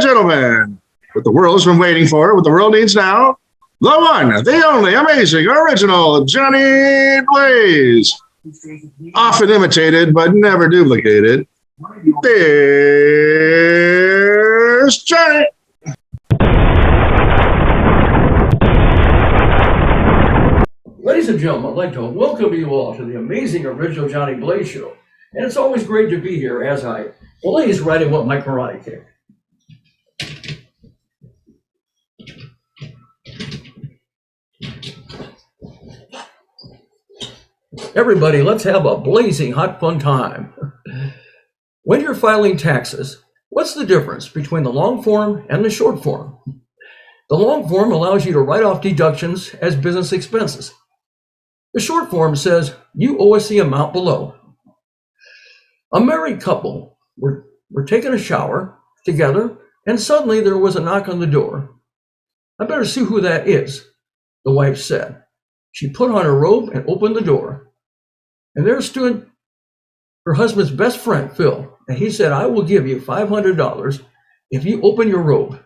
gentlemen, what the world's been waiting for, what the world needs now, the one, the only, amazing, original Johnny Blaze. Often imitated, but never duplicated. There's Johnny. Ladies and gentlemen, I'd like to welcome you all to the amazing original Johnny Blaze Show. And it's always great to be here as I blaze right in with my karate kick. Everybody, let's have a blazing hot fun time. When you're filing taxes, what's the difference between the long form and the short form? The long form allows you to write off deductions as business expenses. The short form says you owe us the amount below. A married couple were taking a shower together, and suddenly there was a knock on the door. "I better see who that is," the wife said. She put on her robe and opened the door. And there stood her husband's best friend, Phil, and he said, "I will give you $500 if you open your robe."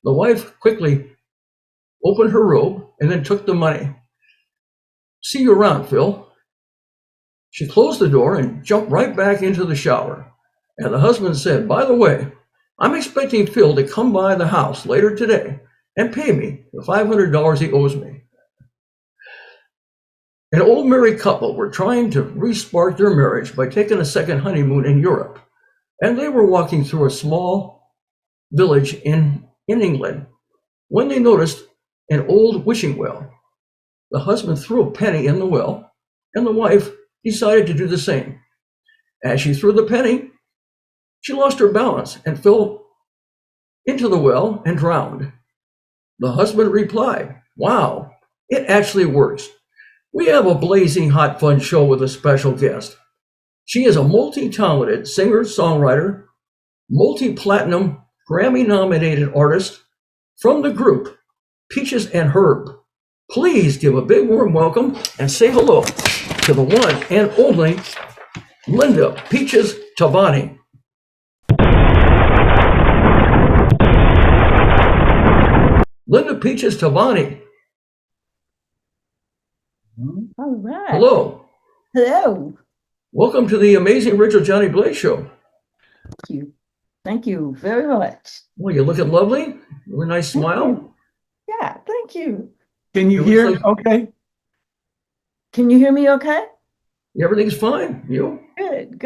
The wife quickly opened her robe and then took the money. "See you around, Phil." She closed the door and jumped right back into the shower. And the husband said, "By the way, I'm expecting Phil to come by the house later today and pay me the $500 he owes me." An old married couple were trying to re-spark their marriage by taking a second honeymoon in Europe. And they were walking through a small village in England when they noticed an old wishing well. The husband threw a penny in the well, and the wife decided to do the same. As she threw the penny, she lost her balance and fell into the well and drowned. The husband replied, "Wow, it actually works. We have a blazing hot fun show with a special guest. She is a multi-talented singer, songwriter, multi-platinum Grammy-nominated artist from the group Peaches and Herb. Please give a big warm welcome and say hello to the one and only Linda Peaches Tavani." Linda Peaches Tavani. All right. Hello. Hello. Welcome to the amazing Richard Johnny Blaze Show. Thank you. Thank you very much. Well, you're looking lovely. Really nice smile. Yeah, thank you. Can you hear okay? Can you hear me okay? Everything's fine. You? Good.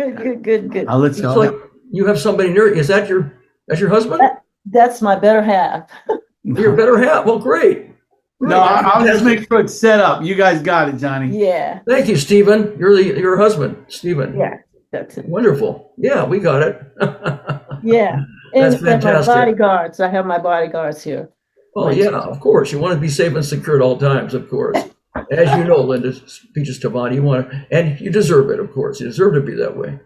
I'll let It's you like you have somebody near. Is that your husband? That's my better half. Your better half. Well, great. No, I'll just make sure it's set up. You guys got it, Johnny. Yeah. Thank you, Stephen. You're your husband, Stephen. Yeah, that's it. Wonderful. Yeah, we got it. Yeah. That's And my fantastic. bodyguards. I have my bodyguards here. Oh, yeah, of course. You want to be safe and secure at all times, of course. As you know, Linda Peaches Tavani, you want to, and you deserve it, of course. You deserve to be that way.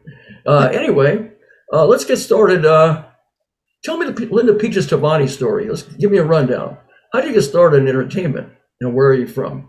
Anyway, let's get started. Tell me the Linda Peaches Tavani story. Give me a rundown. How did you get started in entertainment, and where are you from?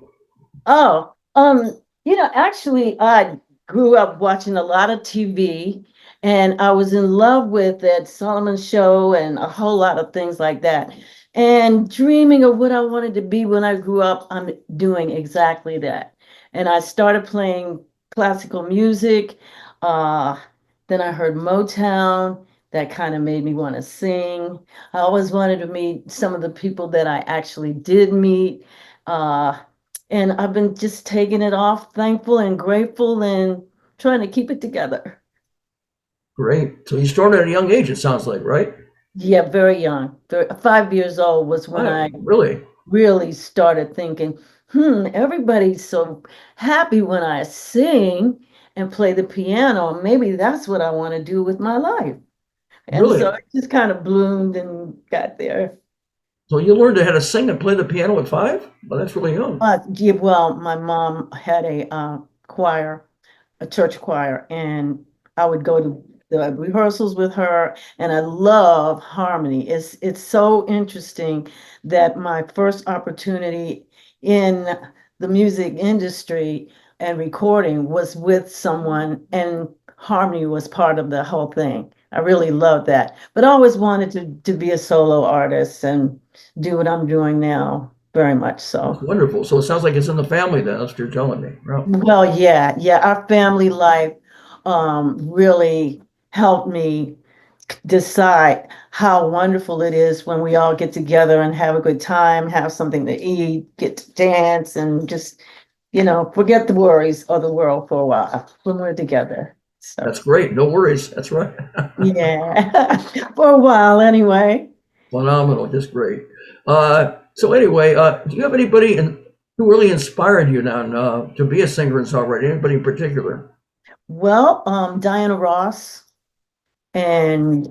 Oh, actually, I grew up watching a lot of TV, and I was in love with Ed Solomon Show and a whole lot of things like that. And dreaming of what I wanted to be when I grew up, I'm doing exactly that. And I started playing classical music. Then I heard Motown. That kind of made me want to sing. I always wanted to meet some of the people that I actually did meet. And I've been just taking it off, thankful and grateful and trying to keep it together. Great. So you started at a young age, it sounds like, right? Yeah, very young. 5 years old was when I really started thinking, everybody's so happy when I sing and play the piano. Maybe that's what I want to do with my life. And so it just kind of bloomed and got there. So you learned how to sing and play the piano at 5? Well, that's really young. Yeah, well, my mom had a choir, a church choir, and I would go to the rehearsals with her, and I love harmony. It's so interesting that my first opportunity in the music industry and recording was with someone, and harmony was part of the whole thing. I really love that. But I always wanted to be a solo artist and do what I'm doing now, very much That's so. wonderful. So it sounds like it's in the family then. That's what you're telling me. Well, Well, yeah, our family life really helped me decide how wonderful it is when we all get together and have a good time, have something to eat, get to dance, and just, forget the worries of the world for a while when we're together. So, that's great. No worries. That's right. yeah, for a while anyway. Phenomenal. Just great. So anyway, do you have anybody who really inspired you now to be a singer and songwriter? Anybody in particular? Well, Diana Ross. And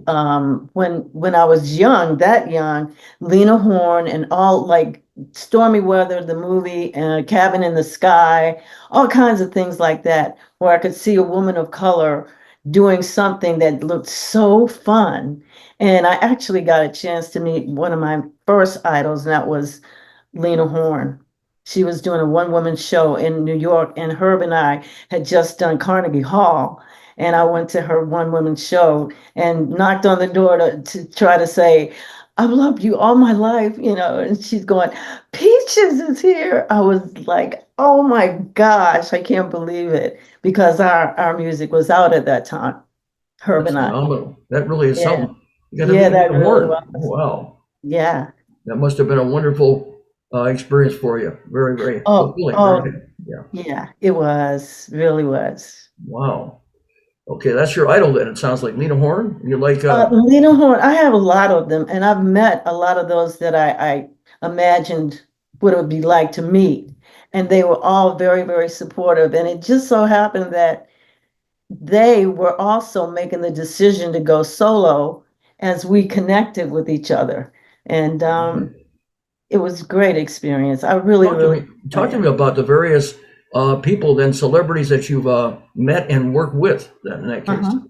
when I was young, that young, Lena Horne and all like Stormy Weather, the movie, Cabin in the Sky, all kinds of things like that, where I could see a woman of color doing something that looked so fun. And I actually got a chance to meet one of my first idols, and that was Lena Horne. She was doing a one-woman show in New York, and Herb and I had just done Carnegie Hall. And I went to her one-woman show and knocked on the door to try to say, I've loved you all my life, and she's going, Peaches is here. I was like, oh my gosh, I can't believe it, because our music was out at that time, Herb That's and I. phenomenal. That really is Yeah, something. You got to yeah, meet that Lena really Horne. was. Wow. Yeah. That must have been a wonderful experience for you. Very, very Oh, fulfilling. Very oh, good. Yeah. yeah, it was, really was. Wow. Okay, that's your idol then. It sounds like Lena Horne. You like Lena Horne, I have a lot of them, and I've met a lot of those that I imagined what it would be like to meet. And they were all very, very supportive. And it just so happened that they were also making the decision to go solo as we connected with each other. And it was a great experience. I really, talk to really me. Talk to enjoyed me it. about the various people, then celebrities that you've met and worked with. Then in that case. Uh-huh.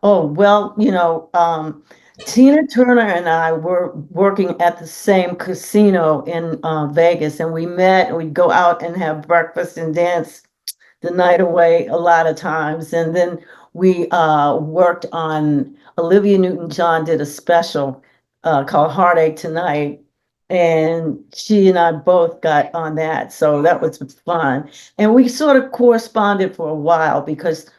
Oh, well, Tina Turner and I were working at the same casino in Vegas, and we met and we'd go out and have breakfast and dance the night away a lot of times. And then we worked on Olivia Newton-John did a special called Heartache Tonight. And she and I both got on that. So that was fun. And we sort of corresponded for a while because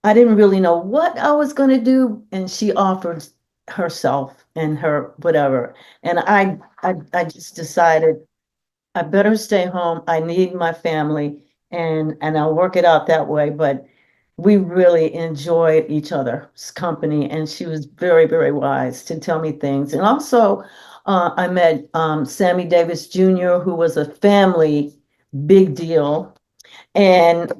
I didn't really know what I was going to do, and she offered herself and her whatever. And I just decided I better stay home. I need my family, and I'll work it out that way. But we really enjoyed each other's company, and she was very, very wise to tell me things. And also, I met Sammy Davis Jr., who was a family big deal, and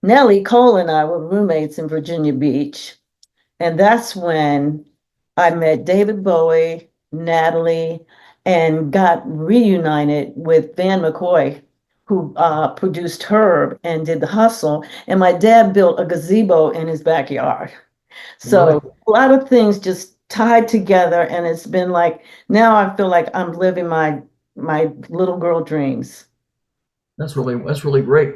Nellie Cole and I were roommates in Virginia Beach. And that's when I met David Bowie, Natalie, and got reunited with Van McCoy, who produced Herb and did The Hustle. And my dad built a gazebo in his backyard. Right. So a lot of things just tied together. And it's been like, now I feel like I'm living my little girl dreams. That's really great.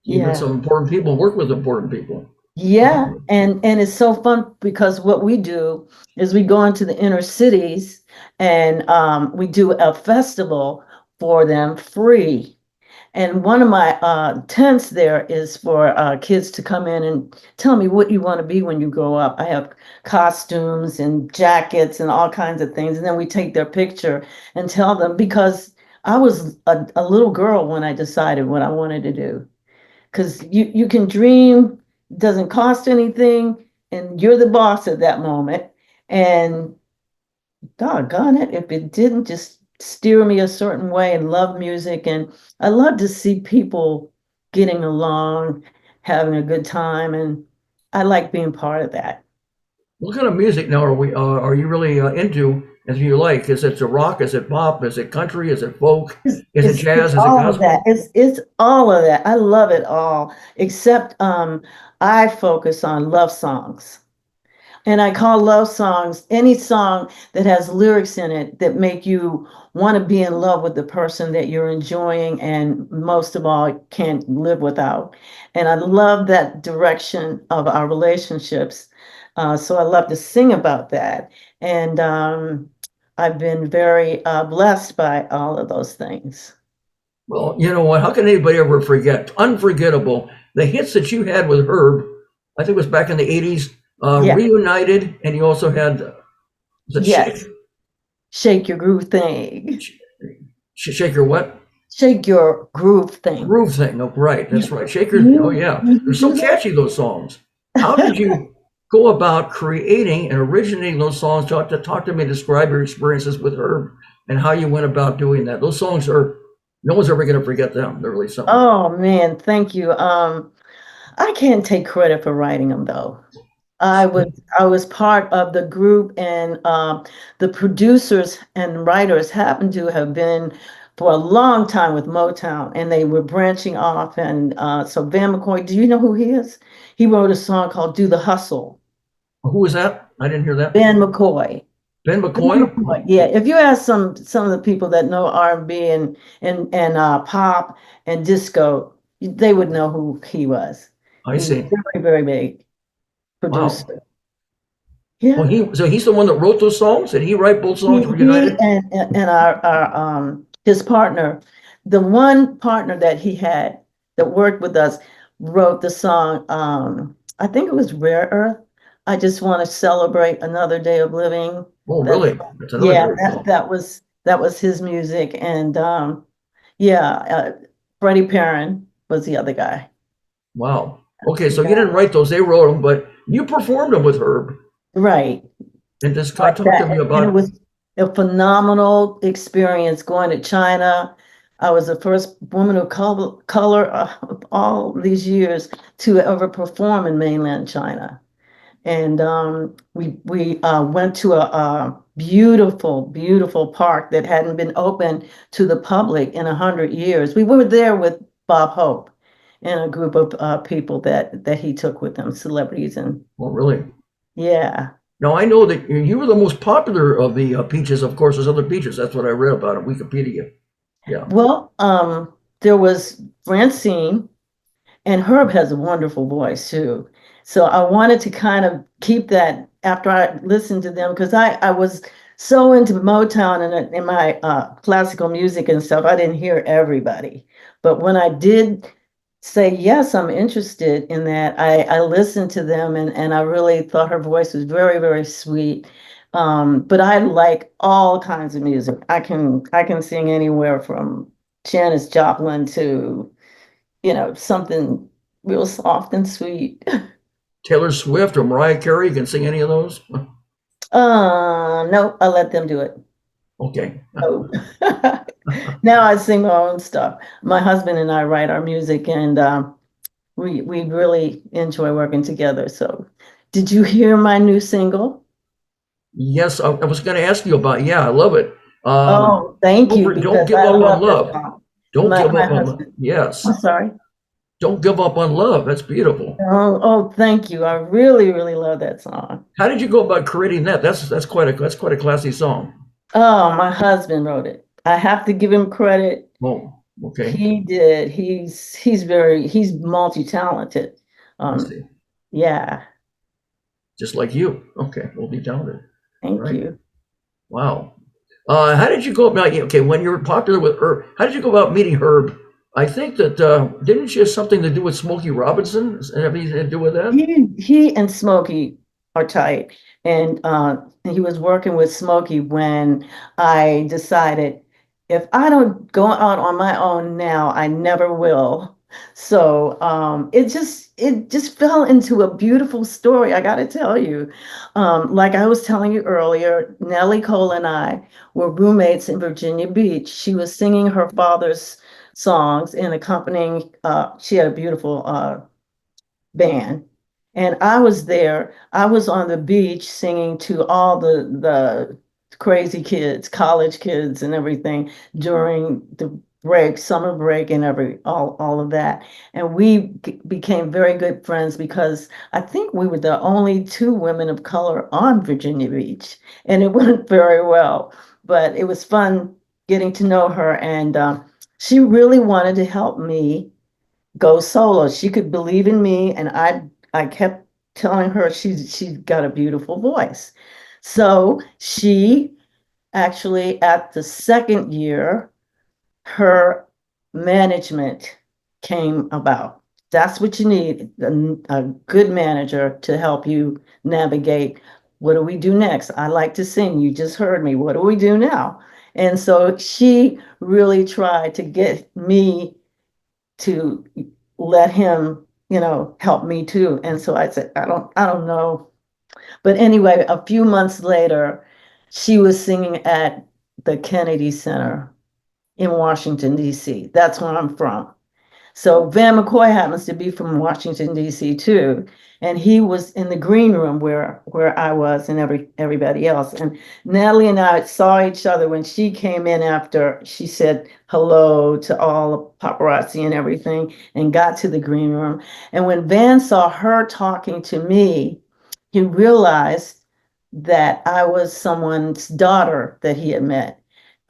You met Yeah. some important people. Work with important people. Yeah, and it's so fun because what we do is we go into the inner cities and we do a festival for them free. And one of my tents there is for kids to come in and tell me what you want to be when you grow up. I have costumes and jackets and all kinds of things. And then we take their picture and tell them, because I was a little girl when I decided what I wanted to do, because you can dream, doesn't cost anything, and you're the boss at that moment. And doggone it, if it didn't just steer me a certain way, and love music, and I love to see people getting along, having a good time, and I like being part of that. What kind of music now are you really into? As you like, is it rock? Is it pop? Is it country? Is it folk? Is it It's jazz? Is it all of that. gospel? It's all of that. I love it all, except I focus on love songs. And I call love songs any song that has lyrics in it that make you want to be in love with the person that you're enjoying and most of all can't live without. And I love that direction of our relationships. So I love to sing about that. And I've been very blessed by all of those things. Well, you know what? How can anybody ever forget? Unforgettable. The hits that you had with Herb, I think it was back in the 80s, Yeah. Reunited, and you also had, was it Shake? Yes. Shake your groove thing. Shake your what? Shake your groove thing. Groove thing. Oh, right. That's right. Shaker. Oh, You, yeah. you They're so do catchy, those songs. How did you go about creating and originating those songs? Talk to me, describe your experiences with Herb and how you went about doing that. Those songs are, no one's ever going to forget them. They're really something. Oh man, thank you. I can't take credit for writing them though. I was part of the group, and the producers and writers happened to have been for a long time with Motown, and they were branching off. And so Van McCoy, do you know who he is? He wrote a song called "Do the Hustle." Who was that? I didn't hear that. Van McCoy. Ben Van McCoy? McCoy. Yeah, if you ask some of the people that know R&B and pop and disco, they would know who he was. I He was see. very, very big Wow. producer. Well, Yeah. he's the one that wrote those songs. Did he write both songs, He Reunited? and our his partner, the one partner that he had that worked with us, wrote the song. I think it was Rare Earth. I just want to celebrate another day of living. Oh, That's really? That's another yeah, great that song. that was his music. And yeah, Freddie Perrin was the other guy. Wow. Okay, so you Yeah. didn't write those; they wrote them, but you performed them with Herb. Right. And just Like talk to that. me And it about. was a phenomenal experience going to China. I was the first woman of color of all these years to ever perform in mainland China. And we went to a beautiful, beautiful park that hadn't been open to the public in 100 years. We were there with Bob Hope and a group of people that he took with him, celebrities, and Oh, really? yeah. Now I know that you were the most popular of the peaches. Of course, there's other peaches. That's what I read about on Wikipedia. Yeah. Well, there was Francine, and Herb has a wonderful voice too. So I wanted to kind of keep that after I listened to them, because I was so into Motown and in my classical music and stuff. I didn't hear everybody. But when I did say, yes, I'm interested in that, I listened to them, and I really thought her voice was very, very sweet. But I like all kinds of music. I can sing anywhere from Janis Joplin to, something real soft and sweet. Taylor Swift or Mariah Carey, you can sing any of those? No, I let them do it. Okay. Oh. Now I sing my own stuff. My husband and I write our music, and we really enjoy working together. So, did you hear my new single? Yes, I was going to ask you about. Yeah, I love it. Oh, thank you, Don't because give I up on love this love. song. Don't My give my up on. husband. I'm Yes, sorry. don't give up on love. That's beautiful. Oh, thank you. I really, really love that song. How did you go about creating that? That's quite a classy song. Oh, my husband wrote it. I have to give him credit. Oh, okay. He did. He's multi-talented. I Um, see. yeah, Just like you. Okay, we'll be talented. thank Right. you. Wow. How did you go about? Okay, when you were popular with Herb, how did you go about meeting Herb? I think that didn't you have something to do with Smokey Robinson? Have anything to do with that? He and Smokey are tight, and he was working with Smokey when I decided, if I don't go out on my own now, I never will. So it just fell into a beautiful story. I got to tell you, like I was telling you earlier, Nellie Cole and I were roommates in Virginia Beach. She was singing her father's songs and accompanying. She had a beautiful band. And I was there. I was on the beach singing to all the crazy kids, college kids and everything during the break, summer break and all of that. And we became very good friends, because I think we were the only two women of color on Virginia Beach. And it went very well. But it was fun getting to know her, and she really wanted to help me go solo. She could believe in me, and I kept telling her she's got a beautiful voice. So she actually, at the second year, her management came about. That's what you need, a good manager to help you navigate. What do we do next? I like to sing. You just heard me. What do we do now? And so she really tried to get me to let him, help me too. And so I said, I don't know. But anyway, a few months later, she was singing at the Kennedy Center in Washington, D.C. That's where I'm from. So Van McCoy happens to be from Washington, D.C. too. And he was in the green room where I was and everybody else. And Natalie and I saw each other when she came in after she said hello to all the paparazzi and everything and got to the green room. And when Van saw her talking to me, he realized that I was someone's daughter that he had met,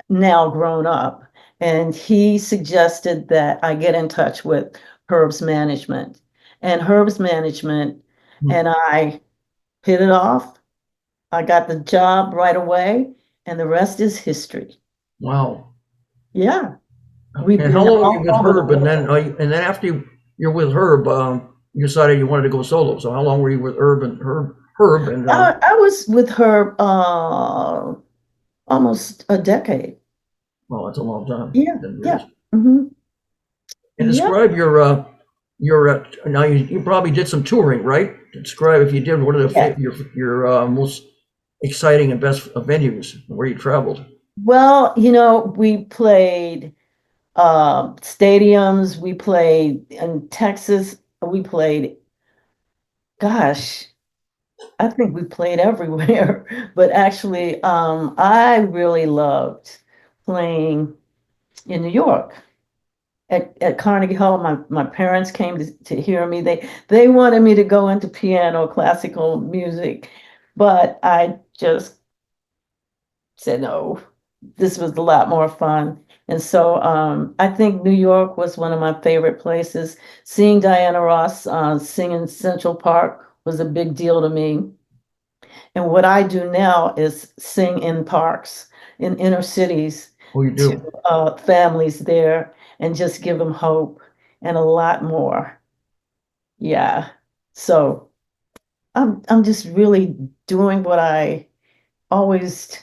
now grown up. And he suggested that I get in touch with Herb's management. And Herb's management and I hit it off. I got the job right away, and the rest is history. Wow. Yeah. We've And been how long were all you with over the Herb? And world. then after you're with Herb, you decided you wanted to go solo. So how long were you with Herb and Herb and I was with her almost a decade. well, that's a long time, Yeah, 10 years. yeah. hmm And Yeah. describe your now you probably did some touring, right? Describe if you did what are Yeah. your most exciting and best venues where you traveled. Well, we played stadiums. We played in Texas. We played, gosh, I think we played everywhere. But actually, I really loved playing in New York at Carnegie Hall. My parents came to hear me. They wanted me to go into piano, classical music, but I just said no. This was a lot more fun. And so I think New York was one of my favorite places. Seeing Diana Ross sing in Central Park was a big deal to me. And what I do now is sing in parks, in inner cities, Oh, you to do. families there and just give them hope and a lot more. Yeah. So I'm just really doing what I always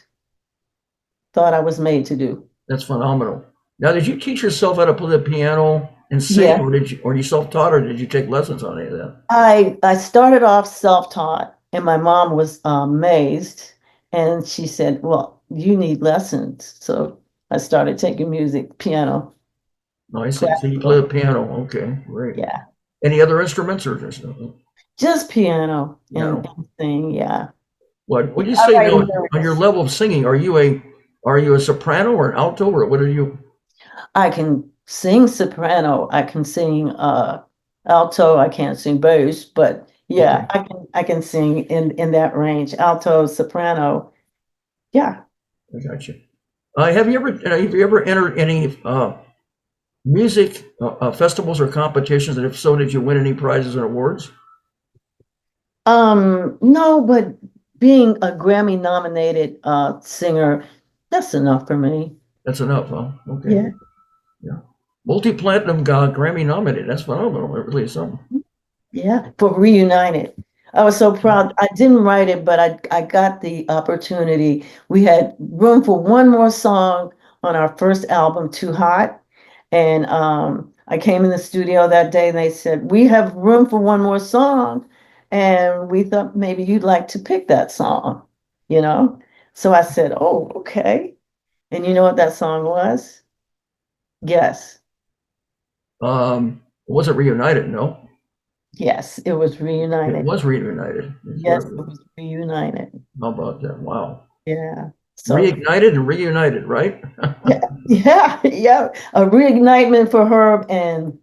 thought I was made to do. That's phenomenal. Now, did you teach yourself how to play the piano and sing, Yeah. or you self-taught, or did you take lessons on any of that? I started off self-taught, and my mom was amazed, and she said, "Well, you need lessons." So I started taking music, piano, Oh, I see. So you play the classical. piano. Okay, great. Yeah, Any other instruments or just just piano and, piano? and sing. Yeah, What yeah. would you I say write now on your lyrics. level of singing? Are you a soprano or an alto or what are you? I can sing soprano. I can sing alto. I can't sing bass, but yeah, Okay, I can sing in that range. Alto, soprano. Yeah. I got you. Have you ever entered any music festivals or competitions? And if so, did you win any prizes or awards? No, but being a Grammy nominated singer, that's enough for me. That's enough, huh? Okay, Yeah. yeah. Multi-platinum Grammy nominated. That's phenomenal. It really is something. Yeah, for Reunited. I was so proud. I didn't write it, but I got the opportunity. We had room for one more song on our first album, Too Hot. And I came in the studio that day and they said, "We have room for one more song." And we thought maybe you'd like to pick that song, you know? So I said, "Oh, okay." And you know what that song was? Yes. Was it Reunited? No, Yes, it was it Reunited. was Reunited. That's Yes, very it good. was Reunited. How about that? Wow. Yeah. So Reignited and reunited, right? yeah, yeah, yeah. A reignitement for her and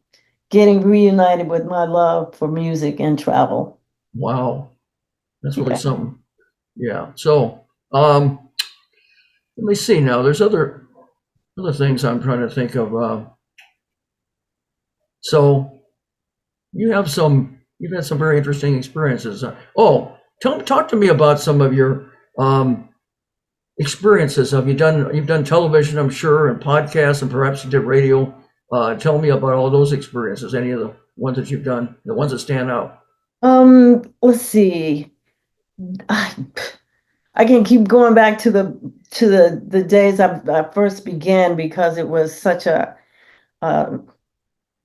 getting reunited with my love for music and travel. Wow, that's really Yeah. something. Yeah. So, let me see now. There's other things I'm trying to think of. So you have some. You've had some very interesting experiences. Talk to me about some of your experiences. You've done television, I'm sure, and podcasts, and perhaps you did radio. Tell me about all those experiences. Any of the ones that you've done, the ones that stand out. Let's see. I, I can keep going back to the days I first began because it was such a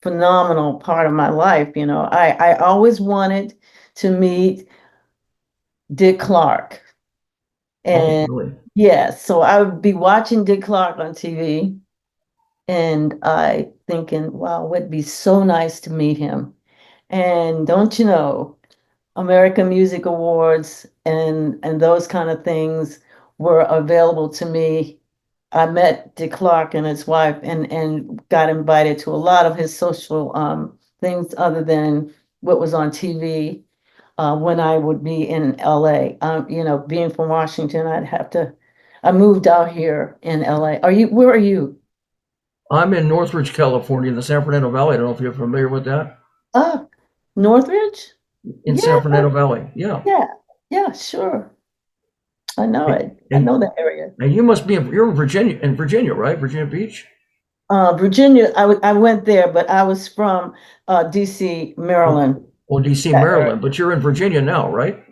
phenomenal part of my life. You know, I always wanted to meet Dick Clark. Oh, And really? yes, so I would be watching Dick Clark on TV and I thinking, wow, it would be so nice to meet him. And don't you know, American Music Awards and those kind of things were available to me. I met Dick Clark and his wife and got invited to a lot of his social things other than what was on TV when I would be in LA. You know, being from Washington, I moved out here in LA. Where are you? I'm in Northridge, California, in the San Fernando Valley. I don't know if you're familiar with that. Ah, Northridge? In Yeah, San Fernando Valley, yeah. yeah, yeah, sure. I know it. I And know the area. and you must be you're in Virginia, right? Virginia Beach. Virginia, I went there, but I was from DC, Oh, Maryland. oh, DC, That area. Maryland, but you're in Virginia now, right?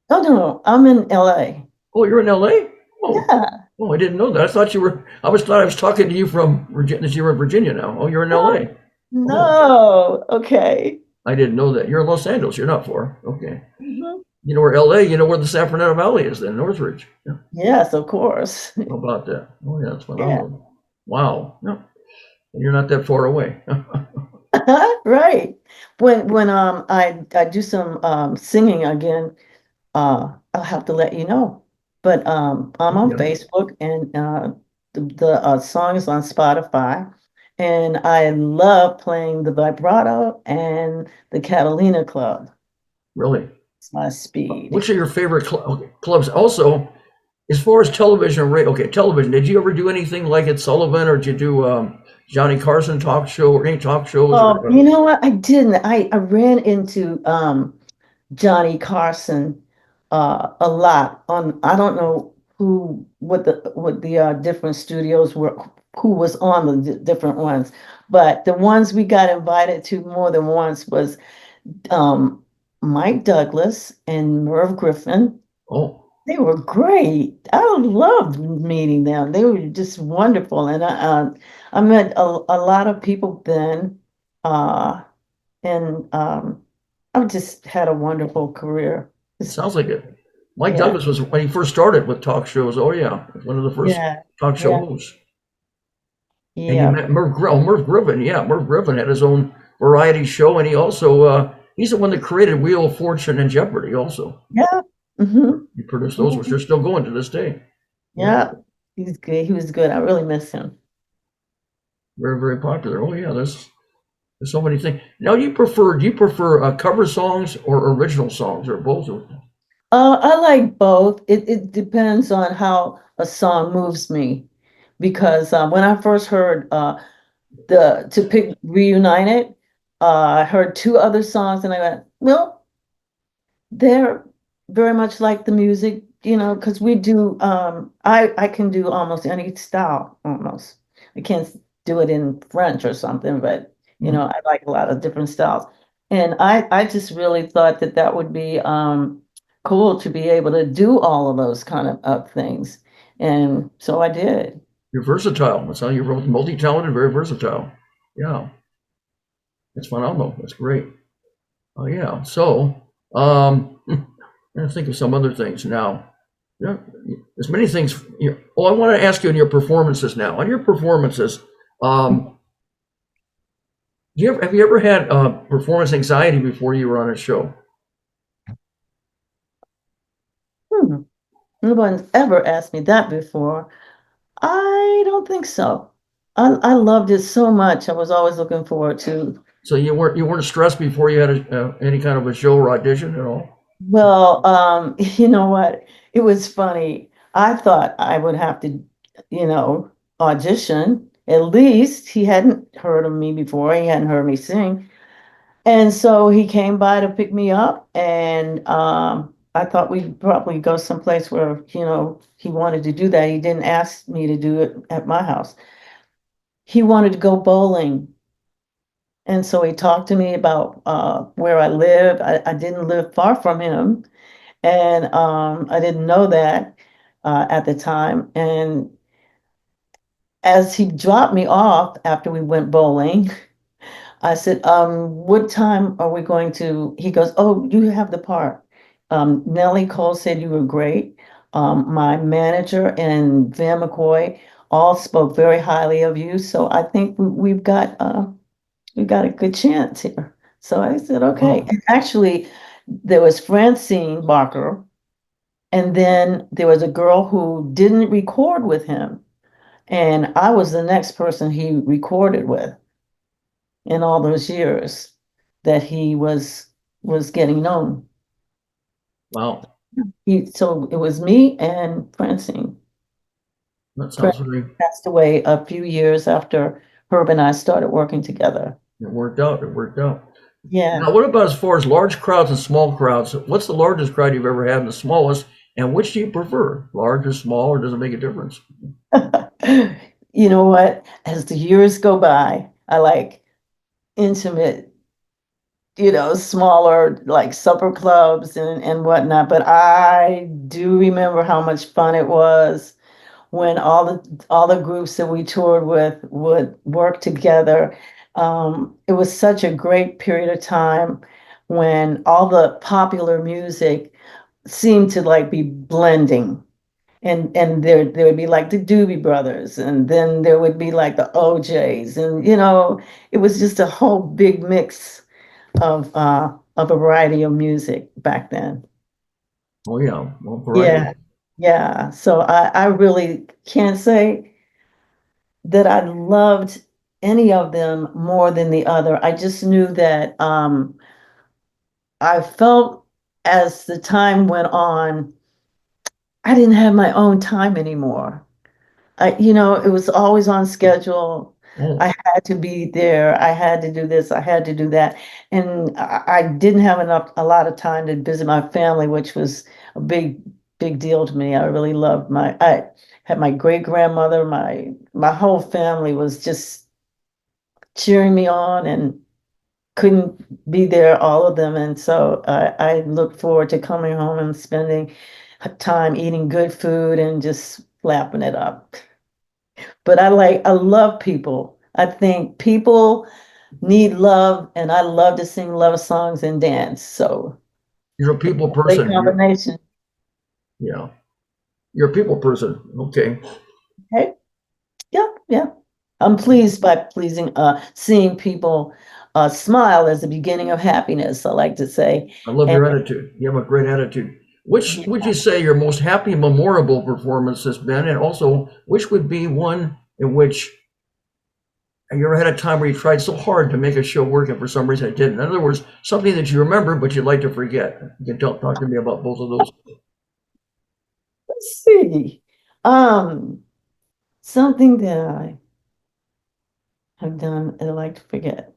Oh, no, I'm in LA. Oh, you're in LA? Oh, Yeah. oh, I didn't know that. I thought you were. Thought I was talking to you from Virginia. That you were in Virginia now. Oh, you're in No, LA. Oh, no. Okay. I didn't know that. You're in Los Angeles. You're not far. Okay. Mhm. You know where LA? You know where the San Fernando Valley is? Then Northridge. Yeah. Yes, of course. How about that? Oh, yeah, that's Yeah. phenomenal. Wow. Yeah. And you're not that far away. Right. When I do some singing again, I'll have to let you know. But I'm on Yeah. Facebook and the song is on Spotify. And I love playing the vibrato and the Catalina Club. Really. It's my speed. Which are your favorite clubs? Also, as far as television and radio, okay, television, did you ever do anything like at Sullivan, or did you do Johnny Carson talk show, or any talk shows? You know what? I didn't. I ran into Johnny Carson a lot on I don't know what the different studios were, who was on the different ones, but the ones we got invited to more than once was um Mike Douglas and Merv Griffin. Oh, They were great. I loved meeting them. They were just wonderful, and I met a lot of people then, uh, and I just had a wonderful career. Just, sounds like it. Mike yeah, Douglas was when he first started with talk shows. Oh yeah, one of the first yeah, talk show yeah, hosts. And you yeah, met Merv Griffin. Yeah, Merv Griffin had his own variety show, and he also he's the one that created Wheel of Fortune and Jeopardy. Also, yeah. Hmm. he produced those, which are still going to this day. Yeah, Yeah, he's good. He was good. I really miss him. very popular. Oh yeah, there's so many things. Now, do you prefer cover songs or original songs, or both? I like both. It depends on how a song moves me, because when I first heard the to pick Reunited, I heard two other songs and I went, well, they're very much like the music, you know, because we do I can do almost any style almost. I can't do it in French or something, but you know, Mhm. I like a lot of different styles. And I just really thought that that would be cool to be able to do all of those kind of things. And so I did. You're versatile. That's how you're both multi-talented, very versatile. Yeah, it's phenomenal. That's great. Oh yeah. So, I'm gonna think of some other things now. Yeah, there's many things. Oh, I want to ask you on your performances now. On your performances, um, have you ever had performance anxiety before you were on a show? Hmm. No one's ever asked me that before. I don't think so. I loved it so much. I was always looking forward to. So you weren't stressed before you had any kind of a show or audition at all? Well, you know what? It was funny. I thought I would have to, you know, audition. At least he hadn't heard of me before. He hadn't heard me sing. And so he came by to pick me up, and I thought we'd probably go someplace where, he wanted to do that. He didn't ask me to do it at my house. He wanted to go bowling. And so he talked to me about where I live. I didn't live far from him, and I didn't know that at the time. And as he dropped me off after we went bowling, I said, what time are we going to? He goes, oh, you have the part. Nellie Cole said you were great. My manager and Van McCoy all spoke very highly of you. So I think we've got a good chance here. So I said, okay. Wow. And actually, there was Francine Barker, and then there was a girl who didn't record with him. And I was the next person he recorded with in all those years that he was getting known. Wow. So it was me and Francine. That sounds Francine very, passed away a few years after Herb and I started working together. it worked out. It worked out. Yeah. Now, what about as far as large crowds and small crowds? What's the largest crowd you've ever had and the smallest? And which do you prefer, large or small, or does it make a difference? You know what? As the years go by, I like intimate, smaller like supper clubs and whatnot. But I do remember how much fun it was when all the groups that we toured with would work together. It was such a great period of time when all the popular music seemed to like be blending. And there would be like the Doobie Brothers, and then there would be like the OJs, and it was just a whole big mix of a variety of music back then. Oh, yeah. Well, Yeah, variety. yeah. So I really can't say that I loved any of them more than the other. I just knew that I felt as the time went on, I didn't have my own time anymore. It was always on schedule. I Oh, had to be there. I had to do this. I had to do that. And I didn't have a lot of time to visit my family, which was a big, big deal to me. I really loved I had my great grandmother, my whole family was just cheering me on and couldn't be there, all of them. And so I look forward to coming home and spending time eating good food and just lapping it up. But I love people. I think people need love, and I love to sing love songs and dance. So you're a people great person. combination. Yeah, you're a people person. Okay. Okay. Yeah, yeah. I'm pleased by seeing people smile as the beginning of happiness, I like to say. I love And your attitude. You have a great attitude. Which yeah, would you say your most happy, memorable performance has been? And also, which would be one in which you ever had a time where you tried so hard to make a show work and for some reason it didn't? In other words, something that you remember but you'd like to forget. You can talk to me about both of those. let's see. Um, Something that I have done and I like to forget.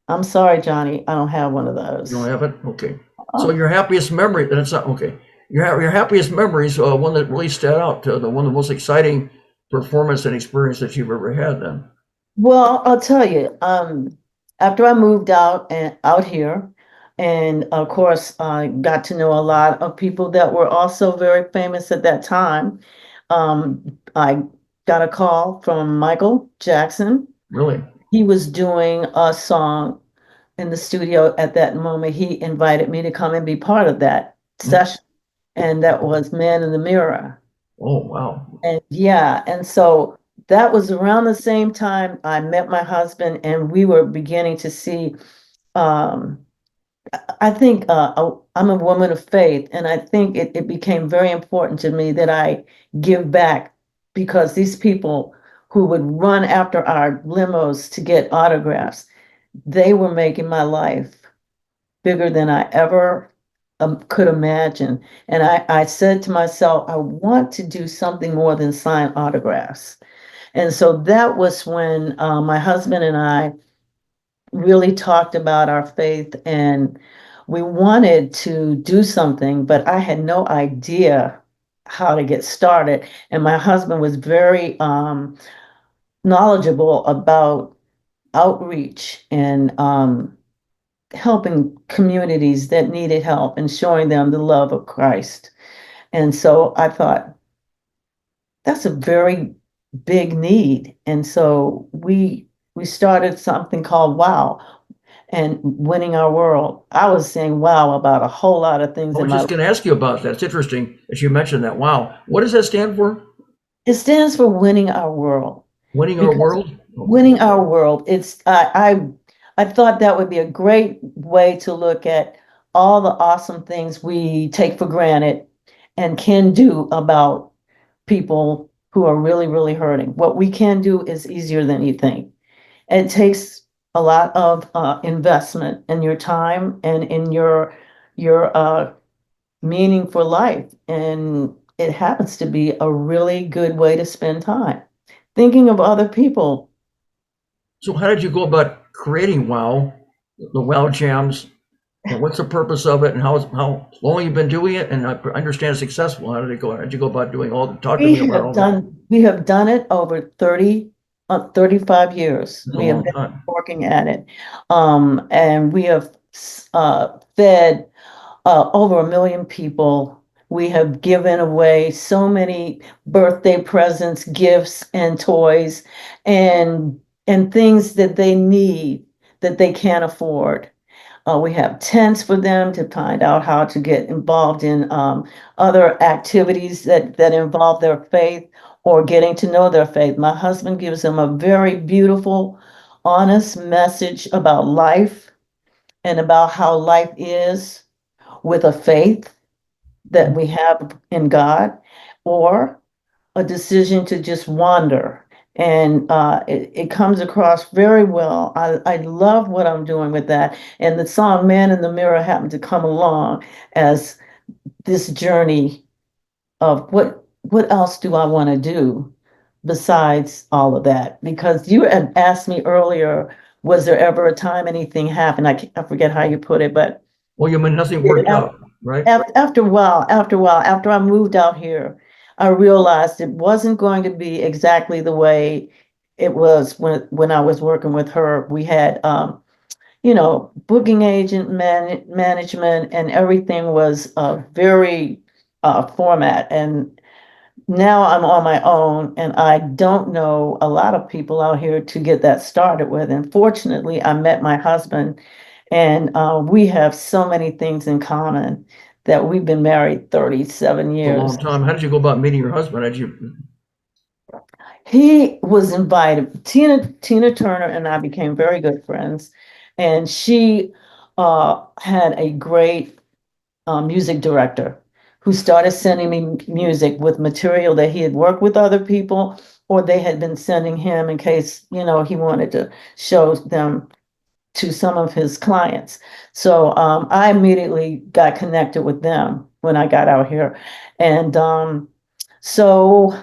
I'm sorry, Johnny, I don't have one of You don't those. have it? Okay. So Oh, your happiest memory, then it's not okay. Your happiest memories, one that really stood out, the one of the most exciting performance and experience that you've ever had then. well, I'll tell you, after I moved out here, and of course, I got to know a lot of people that were also very famous at that time. I got a call from Michael Jackson. Really? He was doing a song in the studio at that moment. He invited me to come and be part of that Mm. session, and that was Man in the Mirror. Oh, wow. And yeah, and so that was around the same time I met my husband, and we were beginning to see. Um, I think I'm a woman of faith, and I think it became very important to me that I give back because these people who would run after our limos to get autographs, they were making my life bigger than I ever could imagine. And I said to myself, I want to do something more than sign autographs. And so that was when my husband and I really talked about our faith, and we wanted to do something, but I had no idea how to get started. And my husband was very knowledgeable about outreach and helping communities that needed help and showing them the love of Christ. And so I thought, that's a very big need. And so we started something called WOW and winning our world. I was saying wow about a whole lot of things I in was my just life. going to ask you about that. It's interesting that you mentioned that. Wow. What does that stand for? It stands for winning our world. Winning our Because world? winning our world, it's I thought that would be a great way to look at all the awesome things we take for granted and can do about people who are really, really hurting. What we can do is easier than you think. It takes a lot of investment in your time and in your meaning for life, and it happens to be a really good way to spend time thinking of other people. So how did you go about creating WOW, the WOW jams, and what's the purpose of it, and how long you've been doing it? And I understand it's successful. How did it go? How did you go about doing all the, talk to me about all that? We have done it over 35 years. It's a We have long been time. working at it. And we have fed over 1 million people. We have given away so many birthday presents, gifts, and toys, and things that they need that they can't afford. We have tents for them to find out how to get involved in other activities that involve their faith or getting to know their faith. My husband gives them a very beautiful, honest message about life and about how life is with a faith that we have in God, or a decision to just wander. And it comes across very well. I love what I'm doing with that. And the song Man in the Mirror happened to come along as this journey of what else do I want to do besides all of that? Because you had asked me earlier, was there ever a time anything happened? I forget how you put it, but Well, you mean nothing worked out, right? after a while, after I moved out here, I realized it wasn't going to be exactly the way it was when I was working with her. We had, booking agent management, and everything was very format. And now I'm on my own, and I don't know a lot of people out here to get that started with. And fortunately, I met my husband, and we have so many things in common that we've been married 37 It's a years. long time. How did you go about meeting your husband? How did you? He was invited. Tina Turner and I became very good friends, and she had a great music director who started sending me music with material that he had worked with other people, or they had been sending him in case, he wanted to show them to some of his clients. So I immediately got connected with them when I got out here. And so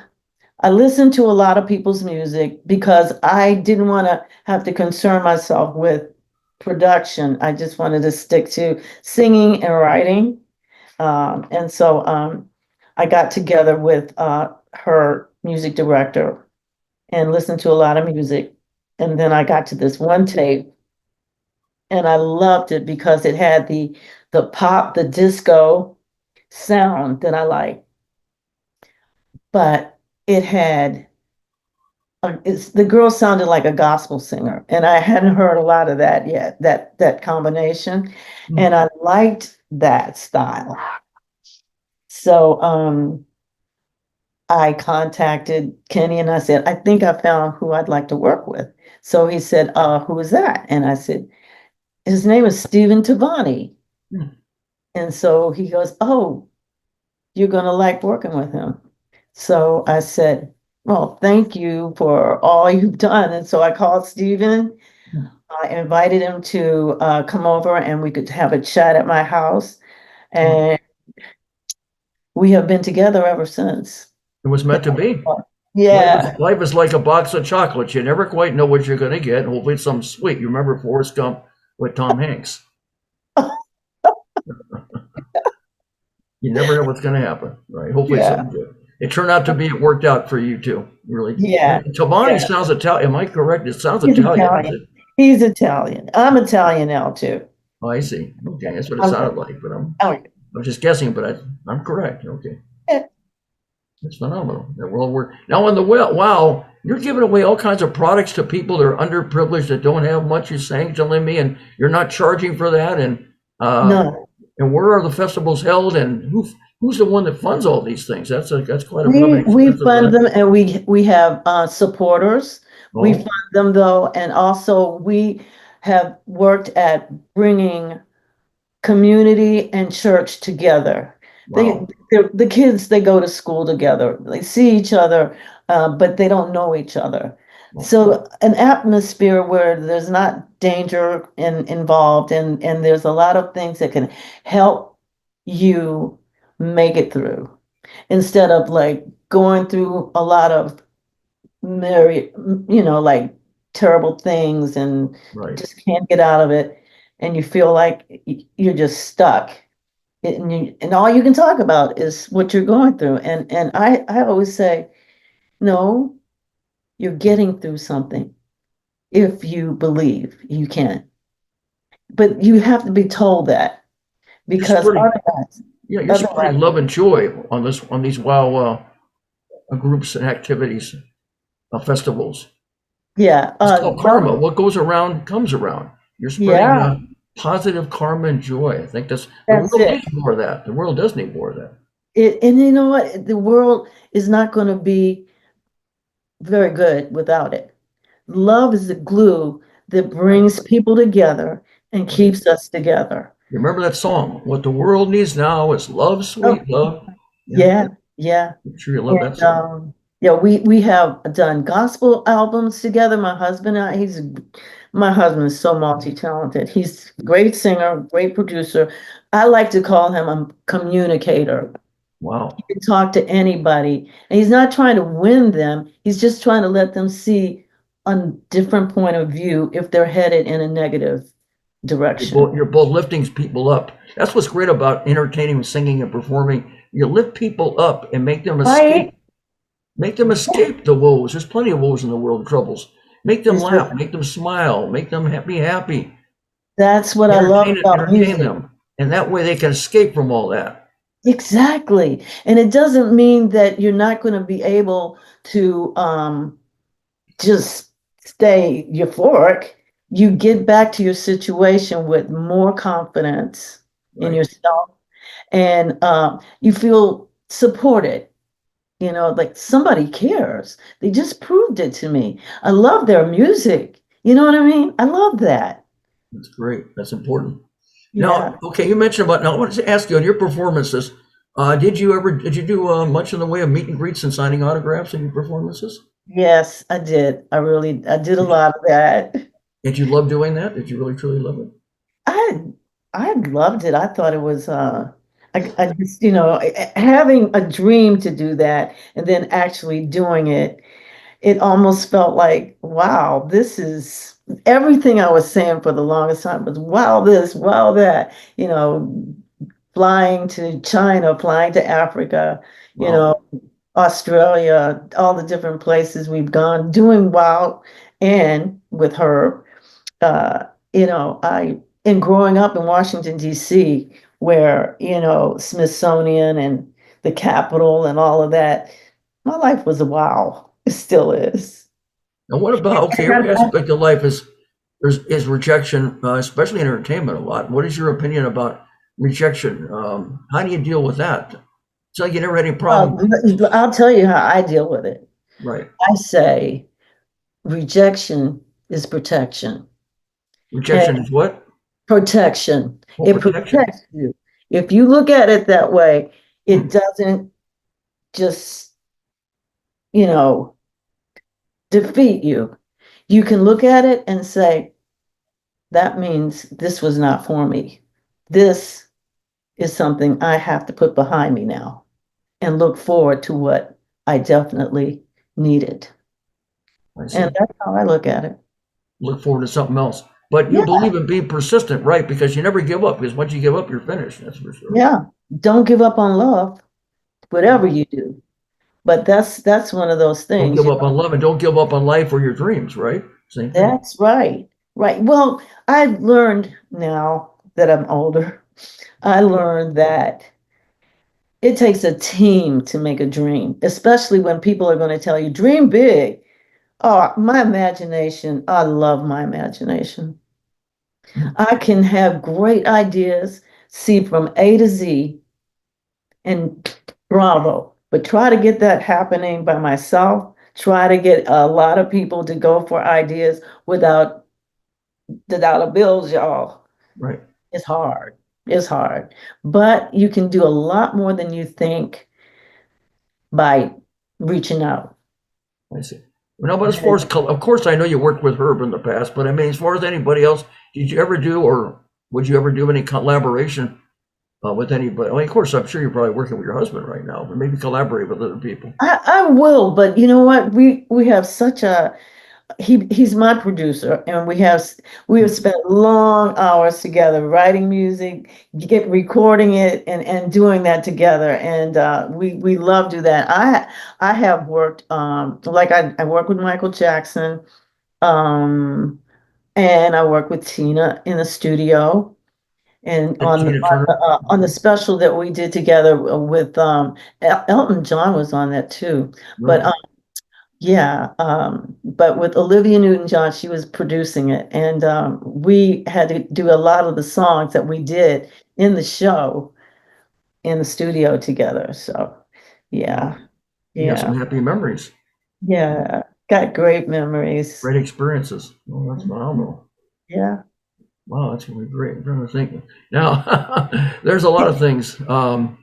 I listened to a lot of people's music because I didn't want to have to concern myself with production. I just wanted to stick to singing and writing. And so I got together with her music director and listened to a lot of music. And then I got to this one tape, and I loved it because it had the pop, the disco sound that I like, but it had the girl sounded like a gospel singer, and I hadn't heard a lot of that yet, that combination, and I liked that style. So I contacted Kenny and I said, I think I found who I'd like to work with. So he said, who is that? And I said, his name is Stephen Tavani. Hmm. And so he goes, oh, you're going to like working with him. So I said, well, thank you for all you've done. And so I called Stephen. I invited him to come over and we could have a chat at my house. And we have been together ever since. It was meant to be. Yeah. Life is like a box of chocolates. You never quite know what you're going to get. Hopefully, it's something sweet. You remember Forrest Gump with Tom Hanks? You never know what's going to happen, right? Hopefully, it's Yeah. something good. It turned out to be, it worked out for you too, really. Yeah. Tavani Yeah. sounds Italian. Am I correct? It sounds He's Italian, does Italian. it? He's Italian. I'm Italian now too. Oh, I see. Okay, that's what it I'm, sounded like, but oh, I'm just guessing, but I'm correct. Okay. yeah. That's phenomenal. The world work now on the well. Wow, you're giving away all kinds of products to people that are underprivileged that don't have much. You're saying, telling me, and you're not charging for that. No. And where are the festivals held? And who's the one that funds all these things? That's quite a We expensive. fund them, and we have supporters. We Oh, fund them though, and also we have worked at bringing community and church together. wow. The kids, they go to school together. They see each other, but they don't know each other. So an atmosphere where there's not danger involved, and there's a lot of things that can help you make it through instead of like going through a lot of very, like terrible things and Right. just can't get out of it. And you feel like you're just stuck. And all you can talk about is what you're going through. And I always say, no, you're getting through something if you believe you can. But you have to be told that Just because spreading, otherwise, yeah, you're spreading love and joy on these wow groups and activities, festivals. yeah, It's called karma. What goes around comes around. You're spreading yeah, positive karma and joy. I think the that's world it. needs more of that. The world does need more of that. And you know what? The world is not going to be very good without it. Love is the glue that Right. brings people together and Right. keeps us together. You remember that song? What the world needs now is love, Oh, sweet love. Yeah, yeah, yeah. I'm sure you love that And song. yeah, we have done gospel albums together. My husband and I, my husband is so multi-talented. He's a great singer, great producer. I like to call him a communicator. Wow, He can talk to anybody, and he's not trying to win them. He's just trying to let them see a different point of view if they're headed in a negative direction. you're both lifting people up. That's what's great about entertaining, singing, and performing. You lift people up and Right? make them escape the woes. There's plenty of woes in the world, troubles. Make them Is that- laugh, make them smile, make them be happy. That's what I love about Entertain music. them, and that way they can escape from all that. Exactly. And it doesn't mean that you're not going to be able to just stay euphoric. You get back to your situation with more confidence in Right. yourself, and you feel supported. Like somebody cares. They just proved it to me. I love their music. You know what I mean? I love that. That's great. That's important. Yeah. Now, okay, you mentioned about. Now, I wanted to ask you on your performances. Did you do much in the way of meet and greets and signing autographs in your performances? Yes, I did. I did a lot of that. Did you love doing that? Did you really truly love it? I I loved it. I thought it was I just, having a dream to do that and then actually doing it, it almost felt like, wow, this is everything I was saying for the longest time was wow this, wow that, flying to China, flying to Africa, Wow. Australia, all the different places we've gone, doing wow and with her. I in growing up in Washington, D.C., where, Smithsonian and the Capitol and all of that, my life was a wow. It still is. Now, what about okay? Every aspect of life is rejection, especially in entertainment. A lot. What is your opinion about rejection? How do you deal with that? So you never had any problem, I'll tell you how I deal with it. right? I say rejection is protection. Rejection is what? Protection. Oh, It protection. protects you. If you look at it that way, Hmm. it doesn't just, you know, defeat you. You can look at it and say, that means this was not for me. This is something I have to put behind me now and look forward to what I definitely needed. I see. And that's how I look at it. Look forward to something else. But you Yeah, believe in being persistent, right? Because you never give up. Because once you give up, you're finished. That's for sure. yeah. Don't give up on love, whatever you do. But that's one of those Don't things, give up on love, and don't give up on life or your dreams, right? Same thing. That's right. Right. Well, I've learned now that I'm older, I learned that it takes a team to make a dream, especially when people are going to tell you, dream big. Oh, my imagination, I love my imagination. I can have great ideas, see from A to Z, and bravo. But try to get that happening by myself, try to get a lot of people to go for ideas without the dollar bills, y'all. Right. It's hard. It's hard. But you can do a lot more than you think by reaching out. I see. No, but as far as, of course, I know you worked with Herb in the past, but I mean, as far as anybody else, did you ever do, or would you ever do any collaboration with anybody? Well, of course, I'm sure you're probably working with your husband right now, but maybe collaborate with other people. I will, but you know what? We have such a he's my producer, and we have spent long hours together writing music, get recording it, and doing that together, and we love to do that. I have worked like I work with Michael Jackson, um, and I work with Tina in the studio, and And Tina Turner. on the special that we did together with Elton John was on that too, but Really? yeah, but with Olivia Newton-John, she was producing it, and we had to do a lot of the songs that we did in the show in the studio together. So, yeah, Wow. You got yeah, some happy memories, yeah, got great memories. great experiences. Oh, that's phenomenal. Yeah, Wow, that's gonna be great. I'm trying to think. Now, there's a lot of things.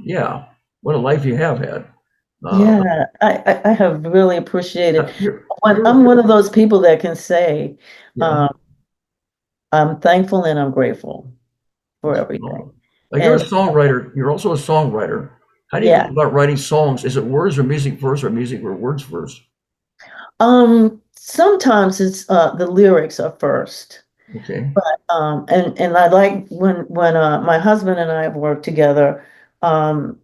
Yeah, what a life you have had. Uh, yeah, I have really appreciated. you're I'm one of those people that can say, yeah. um, I'm thankful and I'm grateful for That's everything. phenomenal. You're a And songwriter. You're also a songwriter. How do you go yeah. about writing songs? Is it words or music first, or music or words first? Sometimes it's the lyrics are first. Okay. And I like when my husband and I have worked together, um,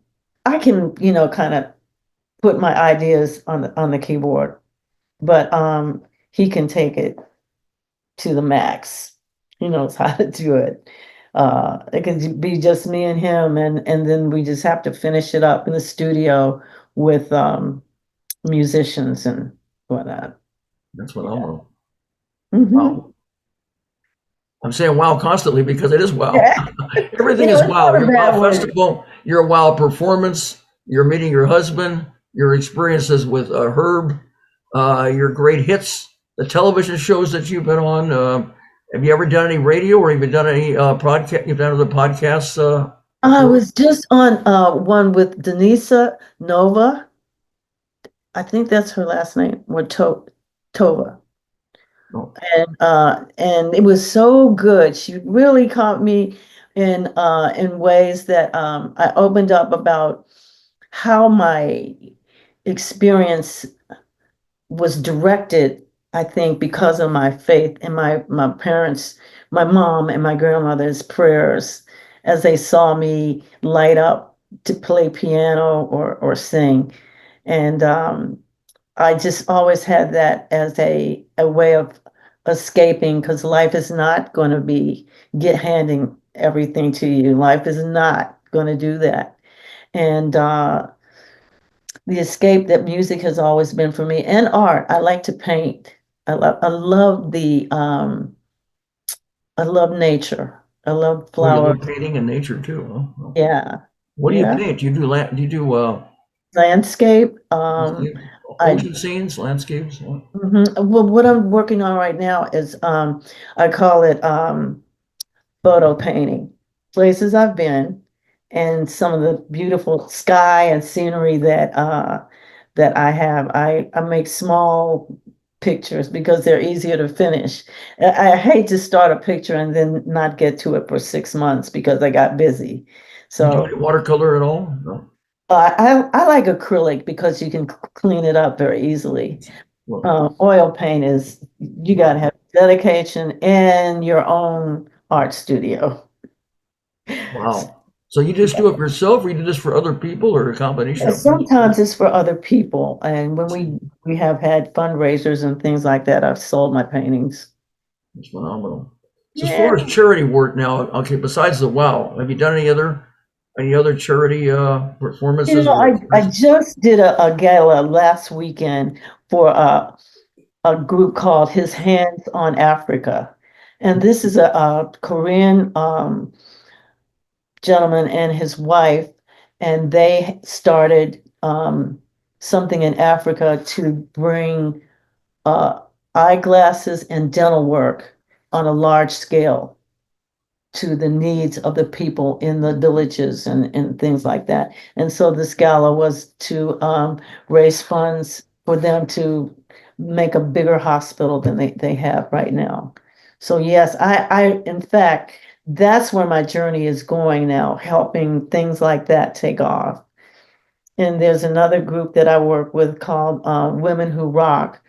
I can, kind of put my ideas on the keyboard, but he can take it to the max. He knows how to do it. It can be just me and him, and then we just have to finish it up in the studio with musicians and whatnot. That's Yeah. phenomenal. Hmm. Wow. I'm saying wow constantly because it is wow. Yeah. Everything is It's wow. not a Your wow bad word. festival, your wow performance, your meeting your husband, your experiences with Herb, your great hits, the television shows that you've been on. Have you ever done any radio, or even done any podcast? You've done other podcasts I before? was just on one with Denisa Nova. I think that's her last name, or Tova. No. And it was so good. She really caught me in ways that I opened up about how my experience was directed, I think, because of my faith and my parents, my mom and my grandmother's prayers as they saw me light up to play piano or sing. And I just always had that as a way of escaping, because life is not going to be get handing everything to you. Life is not going to do that. And the escape that music has always been for me, and art. I like to paint. I love nature. I love Oh, you flowers. love painting and nature too, huh? Okay. Yeah, What do you yeah. paint? Do you do Landscape. landscape, I ocean scenes, landscapes? What? Well, what I'm working on right now is I call it photo painting. Places I've been and some of the beautiful sky and scenery that I have. I make small pictures because they're easier to finish. I hate to start a picture and then not get to it for 6 months because I got busy. Do you do So any watercolor at all? No. I like acrylic because you can clean it up very easily. Oil paint is, you got to have dedication and your own art studio. Wow. So you just do it for yourself, or you do this for other people, or a combination of both? Sometimes it's for other people, and when we have had fundraisers and things like that, I've sold my paintings. It's phenomenal. So as Yeah. far as charity work now, okay, besides the WOW, have you done any other charity performances or I just did a gala last weekend for a group called His Hands on Africa. And this is a Korean gentleman and his wife, and they started something in Africa to bring uh, eyeglasses and dental work on a large scale to the needs of the people in the villages and things like that. And so this gala was to raise funds for them to make a bigger hospital than they have right now. So yes, in fact, that's where my journey is going now, helping things like that take off. And there's another group that I work with called Women Who Rock,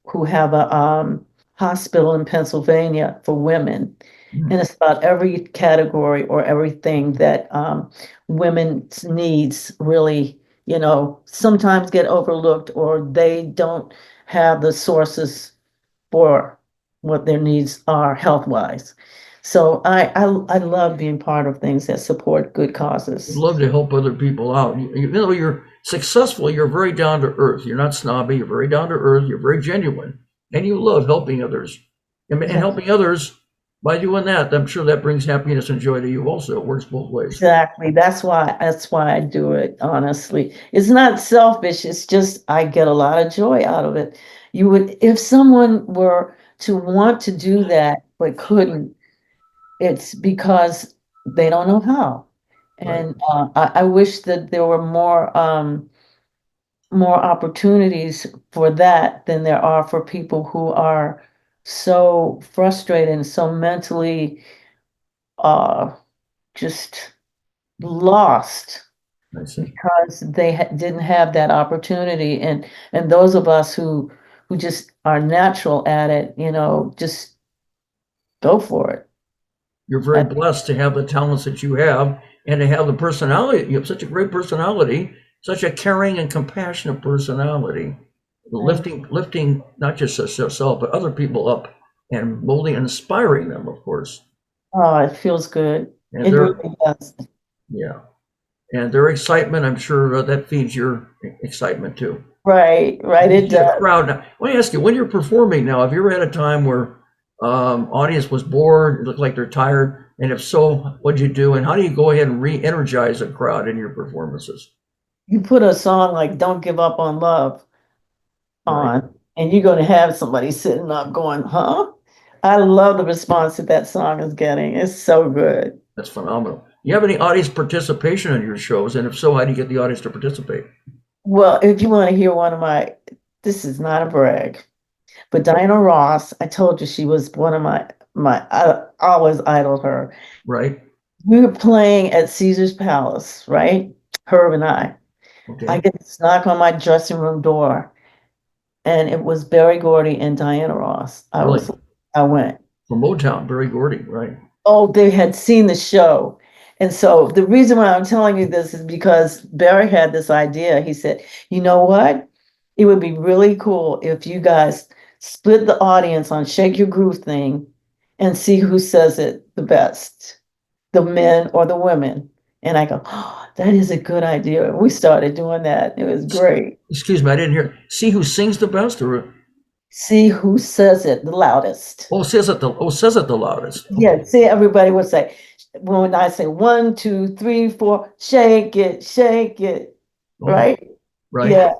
who have a hospital in Pennsylvania for women. And it's about every category or everything that women's needs really, sometimes get overlooked, or they don't have the sources for what their needs are health-wise. So I love being part of things that support good I'd causes. love to help other people out. Even though you're successful, you're very down to earth. You're not snobby. You're very down to earth. You're very genuine, and you love helping others. And helping others, by doing that, I'm sure that brings happiness and joy to you. Also, it works both ways. Exactly. That's why I do it, honestly. It's not selfish. It's just I get a lot of joy out of it. If someone were to want to do that but couldn't, it's because they don't know how. Right. And I wish that there were more opportunities for that than there are for people who are so frustrated and so mentally uh, just lost I see. because they didn't have that opportunity. And those of us who just are natural at it, just go for it. You're very blessed to have the talents that you have and to have the personality. You have such a great personality, such a caring and compassionate personality, lifting not just yourself, but other people up and molding and inspiring them, of course. Oh, it feels good. And It their, really does. yeah. And their excitement, I'm sure that feeds your excitement too. Right, it The does. crowd. Now, let me ask you, when you're performing now, have you ever had a time where audience was bored, it looked like they're tired? And if so, what'd you do? And how do you go ahead and re-energize a crowd in your performances? You put a song like "Don't Give Up on Love" Right, on, and you're going to have somebody sitting up going, "Huh?" I love the response that that song is getting. It's so good. that's phenomenal. You have any audience participation in your shows? And if so, how do you get the audience to participate? Well, if you want to hear this is not a brag, but Diana Ross, I told you she was one of I always idoled her. Right? We were playing at Caesar's Palace, right? Herb and I. I Okay. get this knock on my dressing room door, and it was Berry Gordy and Diana Ross. Really? I went. From Motown, Berry Gordy, right? Oh, they had seen the show. And so the reason why I'm telling you this is because Barry had this idea. He said, you know what? It would be really cool if you guys split the audience on Shake Your Groove thing and see who says it the best, the men or the women. And I go, oh, that is a good idea. We started doing that. It was great. Excuse me, I didn't hear. See who sings the best, or See who says it the loudest. says it the loudest. Yeah, Okay. see, everybody would say, when I say 1, 2, 3, 4, shake it, Oh, right? right. Yeah.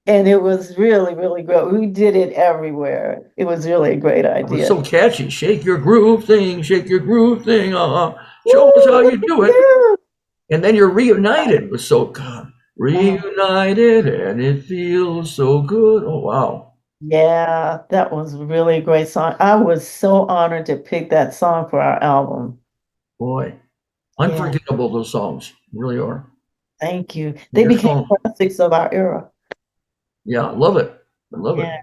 And it was really, really great. We did it everywhere. It was really a great It was idea. so catchy. Shake your groove thing, shake your groove thing. Show us how you do it. Woo! And then you're reunited with God, reunited, and it feels so good. Oh wow, Yeah, that was really a great song. I was so honored to pick that song for our album. boy, Yeah. unforgettable those songs really are. Thank you. They Your became song, classics of our era. yeah, I love it. I love Yeah, it.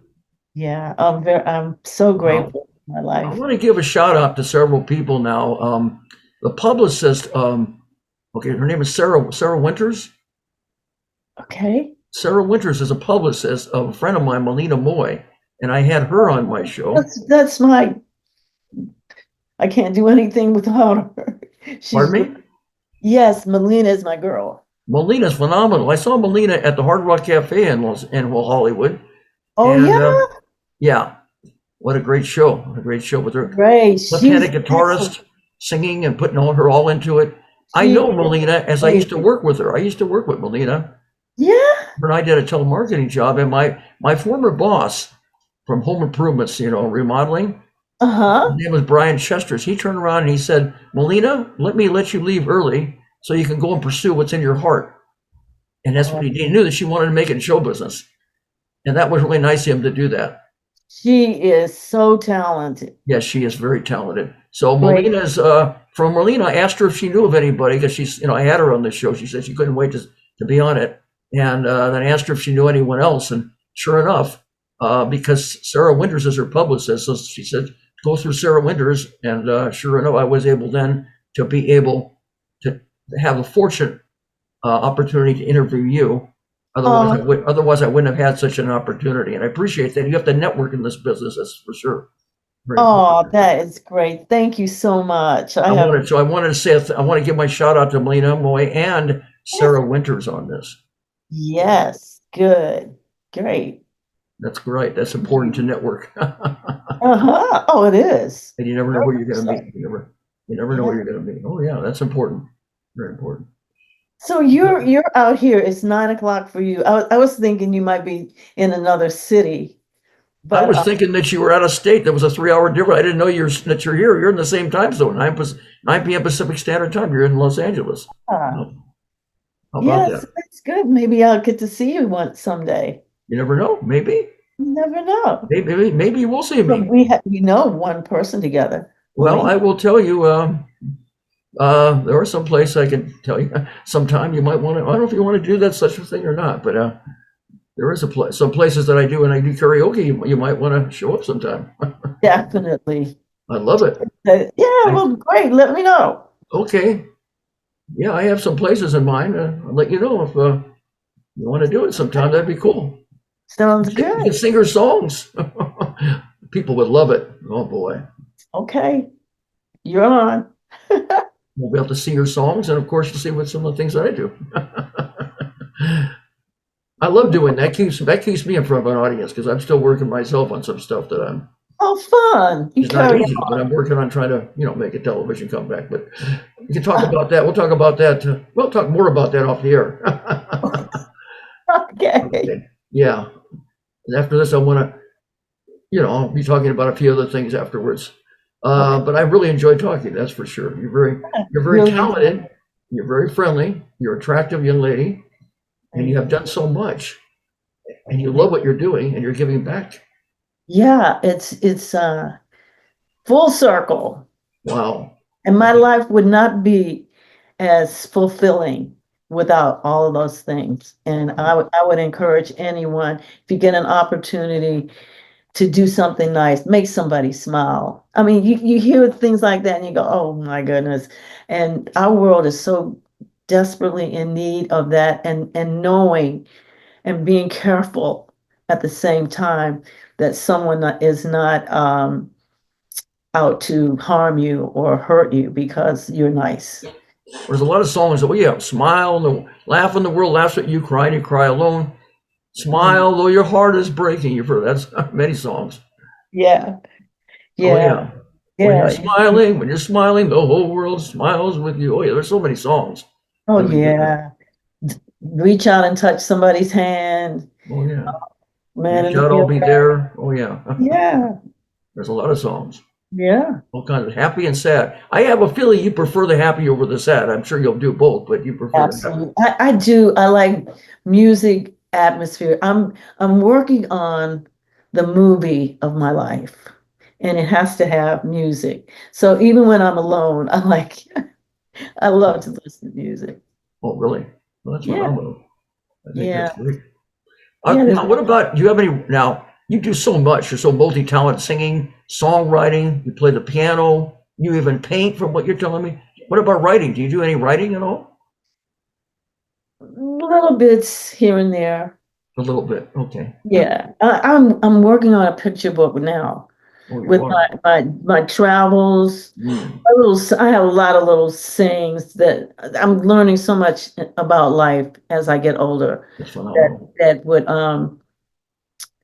yeah. I'm so Wow. grateful for my I life. want to give a shout out to several people now. The publicist, okay, her name is Sarah Winters. Okay. Sarah Winters is a publicist of a friend of mine, Melina Moy, and I had her on my show. That's my, I can't do anything without her. Pardon She's great. me? Yes, Melina is my girl. Melina's phenomenal. I saw Melina at the Hard Rock Cafe in Hollywood, Oh and yeah, yeah, what a great show! What a great show with her great. She's left-handed excellent. guitarist singing and putting all into it. I She know is Melina as I used to amazing. work with her. I used to work with Melina. Yeah. Her and I did a telemarketing job, and my former boss from Home Improvements, remodeling, his Uh-huh. name was Brian Chesters. He turned around and he said, Melina, let me let you leave early so you can go and pursue what's in your heart. And that's what he did. He knew that she wanted to make it in show business. And that was really nice of him to do that. She is so talented. Yes, she is very talented. So Great. Melina's from Melina, I asked her if she knew of anybody because she's, I had her on this show. She said she couldn't wait to be on it. And then I asked her if she knew anyone else. And sure enough, because Sarah Winters is her publicist, so she said, go through Sarah Winters. And sure enough, I was able then to be able to have a fortunate opportunity to interview you. Oh, Otherwise, I wouldn't have had such an opportunity. And I appreciate that. You have to network in this business, that's for sure. Very important. oh, that is great. Thank you so much. I have, I wanted to say, I want to give my shout out to Melina Moy and Sarah Winters on this. yes, good. Great. That's great. That's important to network. Uh-huh. Oh, it is. And you never know who you're going to 100%. meet. You never know who Yeah. you're going to meet. Oh yeah, that's important. Very important. So you're out here. It's 9 o'clock for you. I was thinking you might be in another city, I but was thinking that you were out of state. There was a 3 hour difference. I didn't know that you're here. You're in the same time zone, 9 p.m. Pacific Standard Time. You're in Los Angeles. uh, How about yes, that? that's good. Maybe I'll get to see you once someday. You never know. Maybe, You never know. maybe you will see But me. we know one person together. Well, I will tell you. There are some places I can tell you. Sometime you might want to. I don't know if you want to do that such a thing or not, but there is some places that I do, and I do karaoke. You might want to show up sometime. Definitely. I love it. Yeah, well, great. Let me know. Okay. Yeah, I have some places in mind. I'll let you know if you want to do it sometime. That'd be cool. Sounds You can good. sing her songs. People would love it. Oh boy. Okay, you're on. We'll be able to sing her songs, and of course, to see what some of the things that I do. I love doing that. Keeps me in front of an audience because I'm still working myself on some stuff that I'm. Oh, fun. You It's not carry easy, but I'm working on trying to, make a television comeback. But we can talk about that. We'll talk about that. We'll talk more about that off the air. on. Okay. Okay. Yeah. And after this, I want to, I'll be talking about a few other things afterwards. But I really enjoyed talking. That's for sure. You're very Really? talented. You're very friendly. You're an attractive young lady, and you have done so much. And you love what you're doing, and you're giving back. Yeah, it's full circle. Wow. And my life would not be as fulfilling without all of those things. And I would encourage anyone, if you get an opportunity to do something nice, make somebody smile. I mean, you hear things like that and you go, oh my goodness. And our world is so desperately in need of that, and knowing and being careful at the same time that someone is not out to harm you or hurt you because you're nice. There's a lot of songs that, smile, laugh when the world laughs at you, cry and you cry alone. Smile though your heart is breaking. You've heard that's many songs. Yeah, Oh yeah, yeah. yeah. When you're smiling, the whole world smiles with you. Oh yeah, there's so many songs. Oh that we did. yeah. Reach out and touch somebody's hand. Oh yeah. Man in Reach the out, I'll field. be there. Oh yeah. Yeah, There's a lot of songs. yeah. All kinds of happy and sad. I have a feeling you prefer the happy over the sad. I'm sure you'll do both, but you prefer the happy. Absolutely. I do. I like music atmosphere. I'm working on the movie of my life, and it has to have music. So even when I'm alone, I love to listen to music. Oh really? Well, that's Yeah, phenomenal. I think yeah, that's great. yeah. Now, what about, do you have any, now, you do so much. You're so multi-talented, singing, songwriting, you play the piano, you even paint from what you're telling me. What about writing? Do you do any writing at all? Little bits here and there. A little bit. Okay. Yeah, I'm working on a picture book now Oh, you with are. my travels. Mm, I have a lot of little sayings that I'm learning so much about life as I get older that's that phenomenal. would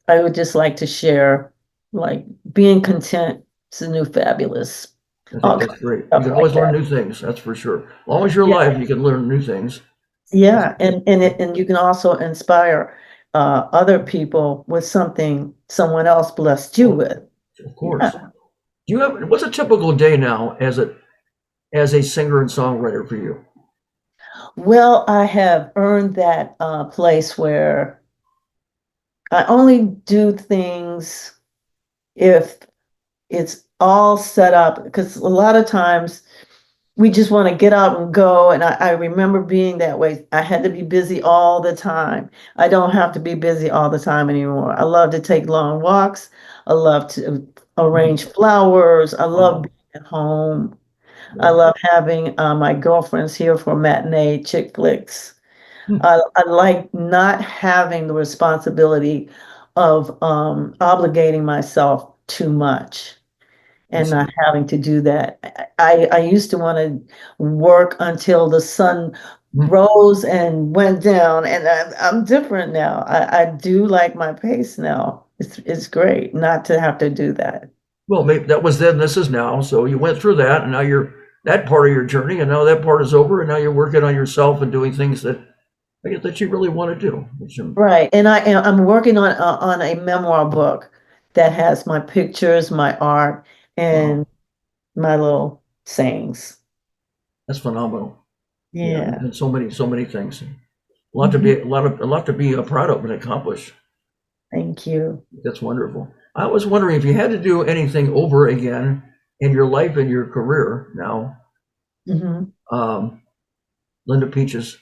I would just like to share, like being content is the new fabulous. I All think kinds that's great. of You stuff can like always learn that. new things. That's for sure. As long as you're Yeah, alive, you can learn new things. yeah, and you can also inspire other people with something someone else blessed you Oh, with. of Yeah. course. Do you have, what's a typical day now as a singer and songwriter for you? Well, I have earned that place where I only do things if it's all set up, because a lot of times we just want to get out and go. And I remember being that way. I had to be busy all the time. I don't have to be busy all the time anymore. I love to take long walks. I love to arrange flowers. I love Wow. being at home. I Yeah. love having my girlfriends here for matinee chick flicks. Hmm. I like not having the responsibility of obligating myself too much I and not see. having to do that. I used to want to work until the sun Hmm. rose and went down, and I'm different now. I do like my pace now. It's great not to have to do that. Well, maybe that was then, this is now. So you went through that, and now you're that part of your journey, and now that part is over, and now you're working on yourself and doing things that I guess that you really want to do. Right, and I'm working on a memoir book that has my pictures, my art, Wow, and my little sayings. that's phenomenal. Yeah, Yeah. and so many things. A lot to Mhm. be a lot to be proud of and accomplish. Thank you. That's wonderful. I was wondering if you had to do anything over again in your life and your career now, Hmm. um, Linda Peaches,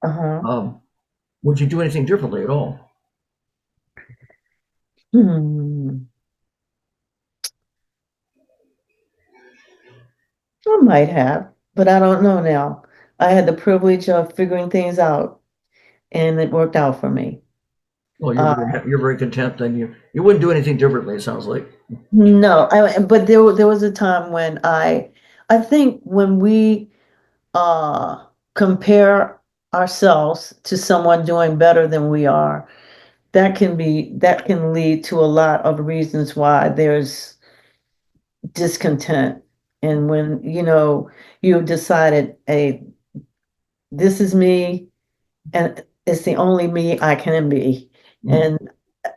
Uh-huh. um, would you do anything differently at all? Hmm. I might have, but I don't know now. I had the privilege of figuring things out, and it worked out for me. Well, Uh, you're very content. Then you wouldn't do anything differently. It sounds like. no, but there was a time when I think when we compare ourselves to someone doing better than we are, that can lead to a lot of reasons why there's discontent. And when you've decided, hey, this is me, and it's the only me I can be, Mm. and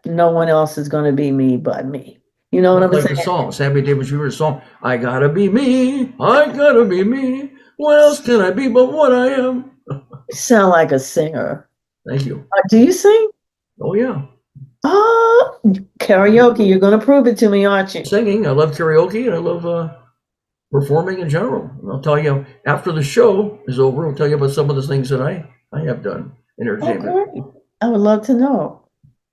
no one else is going to be me but me. You know what Well, I'm like the saying? song, Sammy Davis Jr.'s song, I gotta be me, I gotta be me. What else can I be but what I am? You sound like a singer. Thank you. Do you sing? Oh yeah, Oh, karaoke. You're going to prove it to me, aren't you? singing. I love karaoke and I love performing in general. And I'll tell you after the show is over. I'll tell you about some of the things that I have done in Oh, entertainment great. I would love to know.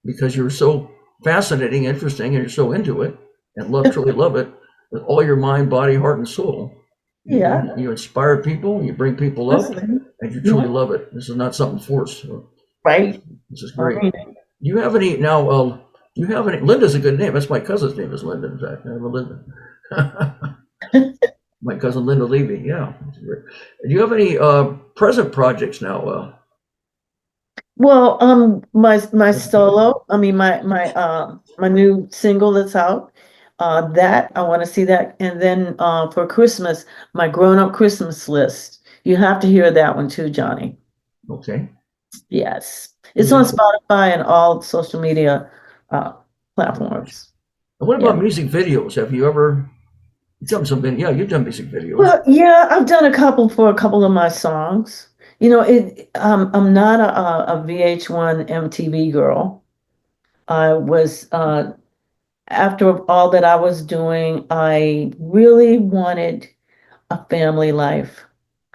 because you're so fascinating, interesting, and you're so into it and truly love it with all your mind, body, heart, and soul. Yeah, You inspire people, you bring people up, listen. and you truly Yeah, love it. This is not something forced. So right. this is I great. mean, Do you have any now? Do you have any? Linda's a good name. That's my cousin's name is Linda. In fact, I have a Linda. My cousin Linda Levy. Yeah. Do you have any present projects now? well, my solo, I mean my new single that's out, that I want to see that, and then for Christmas, my grown-up Christmas list. You have to hear that one too, Johnny. Okay. Yes, it's Really on good. Spotify and all social media uh platforms. And what Yeah. about music videos? Have you ever done something? Yeah, you've done music videos. Well, yeah, I've done a couple for a couple of my songs. I'm not a VH1 MTV girl. I was after all that I was doing, I really wanted a family life,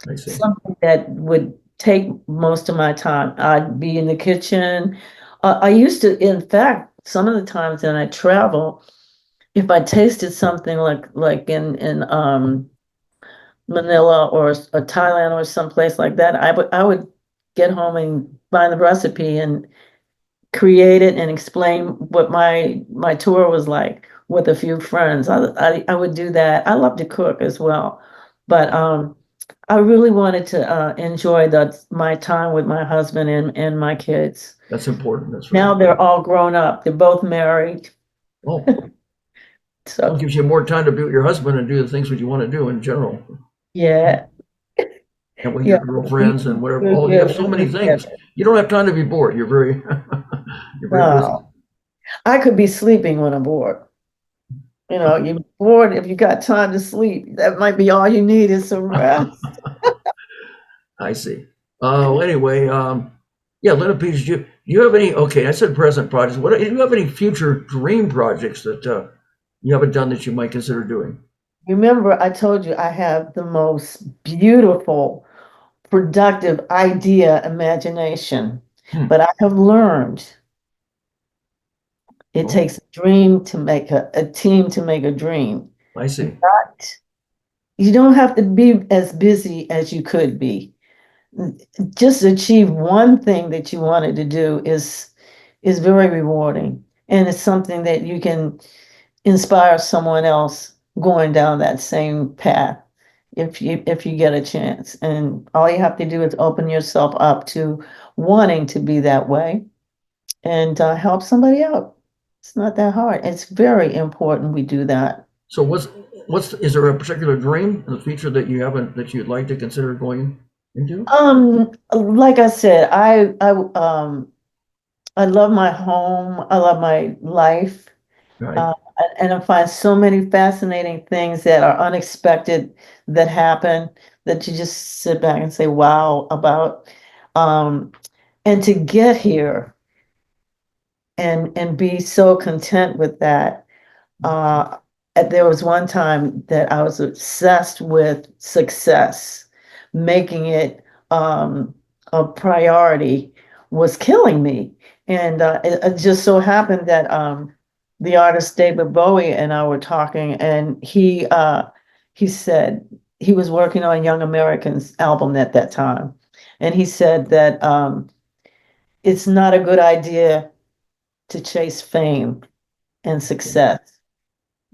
I see. something that would take most of my time. I'd be in the kitchen. I used to, in fact, some of the times when I travel, if I tasted something like in Manila or Thailand or someplace like that, I would get home and find the recipe and create it and explain what my tour was like with a few friends. I would do that. I love to cook as well, but I really wanted to enjoy my time with my husband and my kids. That's important. That's Now right. they're all grown up. They're both married, Oh, well, so it gives you more time to be with your husband and do the things that you want to do in general, yeah, and with yeah. your girlfriends and whatever. We're Oh, you have good. so We're many good things. together. You don't have time to be bored. You're very, you're very busy. No, I could be sleeping when I'm bored. You're bored if you got time to sleep. That might be all you need is some rest. I see. Well, anyway, yeah, Linda Peters, do you have any, okay, I said present projects. Do you have any future dream projects that you haven't done that you might consider doing? Remember, I told you I have the most beautiful, productive idea imagination, Hmm. but I have learned it Oh, takes a dream to make a team to make a dream. I see. But you don't have to be as busy as you could be. Just achieve one thing that you wanted to do is very rewarding, and it's something that you can inspire someone else going down that same path if you get a chance. And all you have to do is open yourself up to wanting to be that way and help somebody out. It's not that hard. It's very important we do that. So is there a particular dream in the future that you haven't, that you'd like to consider going into? Like I said, I love my home. I love my life. Right. Uh, and I find so many fascinating things that are unexpected that happen that you just sit back and say, wow, about. Um, and to get here and be so content with that. Uh, there was one time that I was obsessed with success, making it a priority was killing me. And it just so happened that the artist David Bowie and I were talking, and he said he was working on Young Americans album at that time, and he said that it's not a good idea to chase fame and success.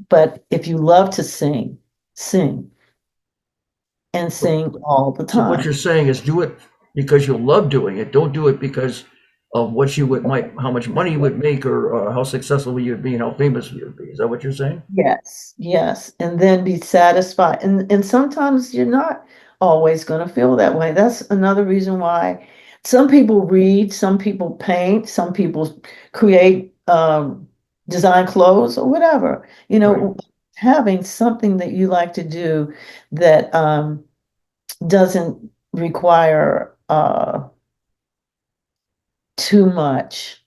But if you love to sing, sing and sing all the So what time. you're saying is do it because you love doing it. Don't do it because of what you would might, how much money you would make, or how successful you'd be and how famous you'd be. Is that what you're saying? Yes, yes. And then be satisfied. And sometimes you're not always going to feel that way. That's another reason why some people read, some people paint, some people create, design clothes or whatever. Right. Having something that you like to do that doesn't require too much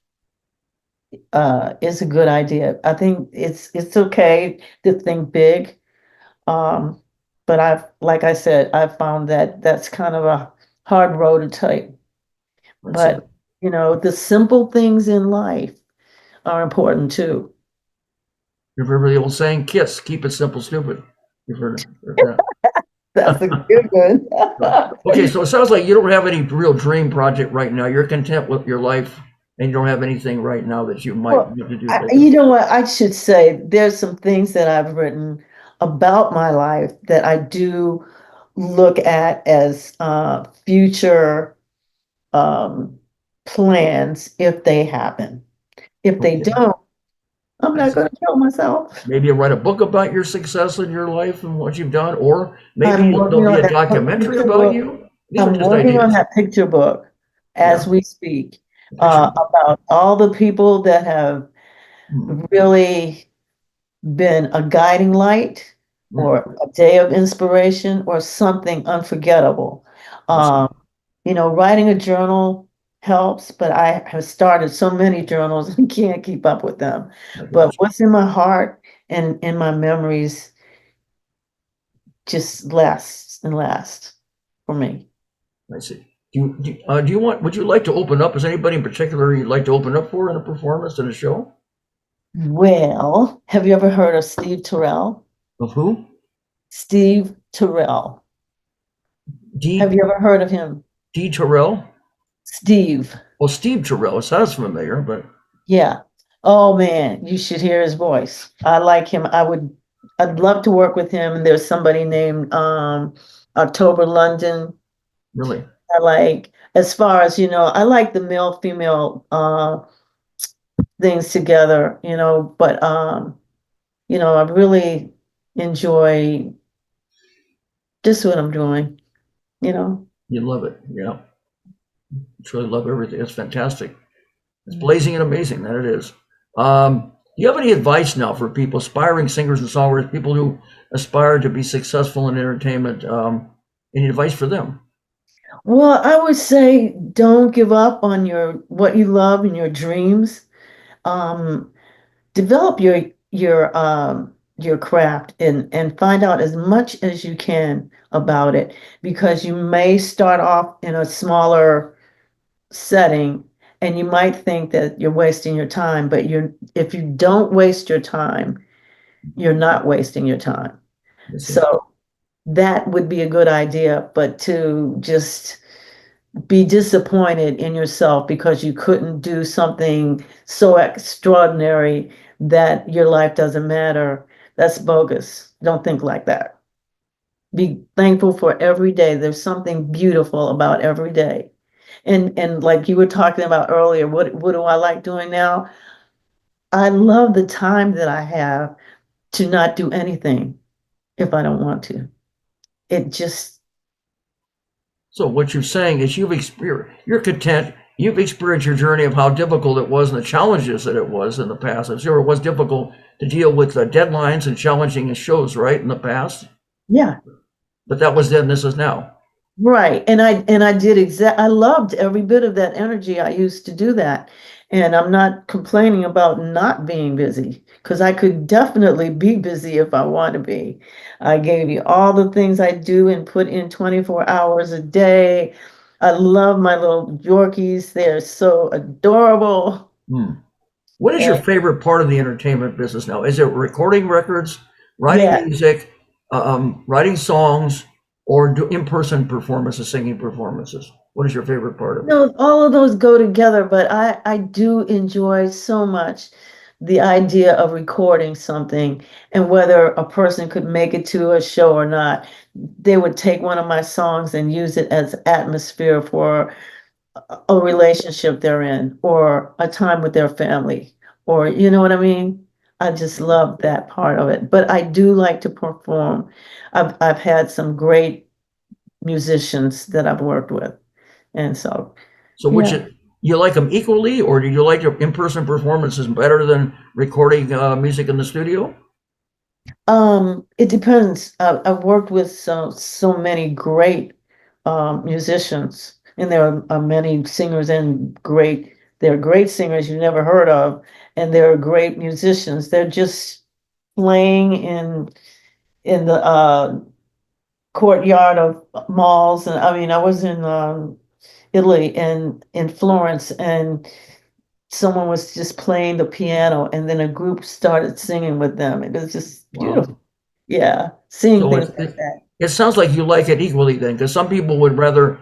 is a good idea. I think it's okay to think big. Um, but like I said, I've found that that's kind of a hard road to take. I see. But the simple things in life are important too. You remember the old saying, "Kiss, keep it simple, stupid." You've heard that. That's a good one. Right. Okay, so it sounds like you don't have any real dream project right now. You're content with your life, and you don't have anything right now that you might Well, want to do you later. know what? I should say there's some things that I've written about my life that I do look at as future um, plans if they happen. If they Okay, don't, I'm I not see. going to kill myself. Maybe you write a book about your success in your life and what you've done, or I'm maybe there'll working be on a that documentary picture about book. you. These are I'm just working on ideas. that picture book Yeah, as we speak excellent. about all the people that have Hmm. really been a guiding light Hmm. or a day of inspiration or something unforgettable. I see. Um, writing a journal helps, but I have started so many journals and can't keep up with them. I But got you. what's in my heart and in my memories just lasts and lasts for me. I see. Would you like to open up? Is anybody in particular you'd like to open up for in a performance in a show? Well, have you ever heard of Steve Terrell? Of who? Steve Terrell. Have D. you ever heard of him? D. Terrell? Steve. Well, Steve Terrell. It sounds familiar, but Yeah. Oh man, you should hear his voice. I like him. I'd love to work with him. And there's somebody named October London. really, I like, as far as, I like the male female things together, but I really enjoy just what I'm doing, you know. you love it. Yeah. Truly love everything. It's fantastic. It's blazing and amazing that it is. Do you have any advice now for people, aspiring singers and songwriters, people who aspire to be successful in entertainment? Any advice for them? Well, I would say don't give up on what you love and your dreams. Um, Develop your craft and find out as much as you can about it, because you may start off in a smaller setting and you might think that you're wasting your time, but if you don't waste your time, you're not wasting your time. So that would be a good idea, but to just be disappointed in yourself because you couldn't do something so extraordinary that your life doesn't matter, that's bogus. Don't think like that. Be thankful for every day. There's something beautiful about every day. And like you were talking about earlier, what do I like doing now? I love the time that I have to not do anything if I don't want to. It just, So what you're saying is you're content. You've experienced your journey of how difficult it was and the challenges that it was in the past. I'm sure it was difficult to deal with deadlines and challenging shows, right, in the past. yeah. But that was then. This is now. Right. I loved every bit of that energy. I used to do that. And I'm not complaining about not being busy, because I could definitely be busy if I want to be. I gave you all the things I do and put in 24 hours a day. I love my little Yorkies. They're so adorable. Hmm. What is your And favorite part of the entertainment business now? Is it recording records, writing yeah, music, writing songs, or in-person performances, singing performances? What is your favorite part of it? no, all of those go together, but I do enjoy so much the idea of recording something, and whether a person could make it to a show or not, they would take one of my songs and use it as atmosphere for a relationship they're in or a time with their family, or you know what I mean? I just love that part of it. But I do like to perform. I've had some great musicians that I've worked with. And so, So, which yeah. you like them equally, or do you like your in-person performances better than recording music in the studio? It depends. I've worked with so many great musicians, and there are many singers and they're great singers you never heard of, and they're great musicians. They're just playing in the courtyard of malls. And I mean, I was in Italy and in Florence, and someone was just playing the piano, and then a group started singing with them. It was just Wow. beautiful. Yeah, seeing So things like that. it sounds like you like it equally then, because some people would rather.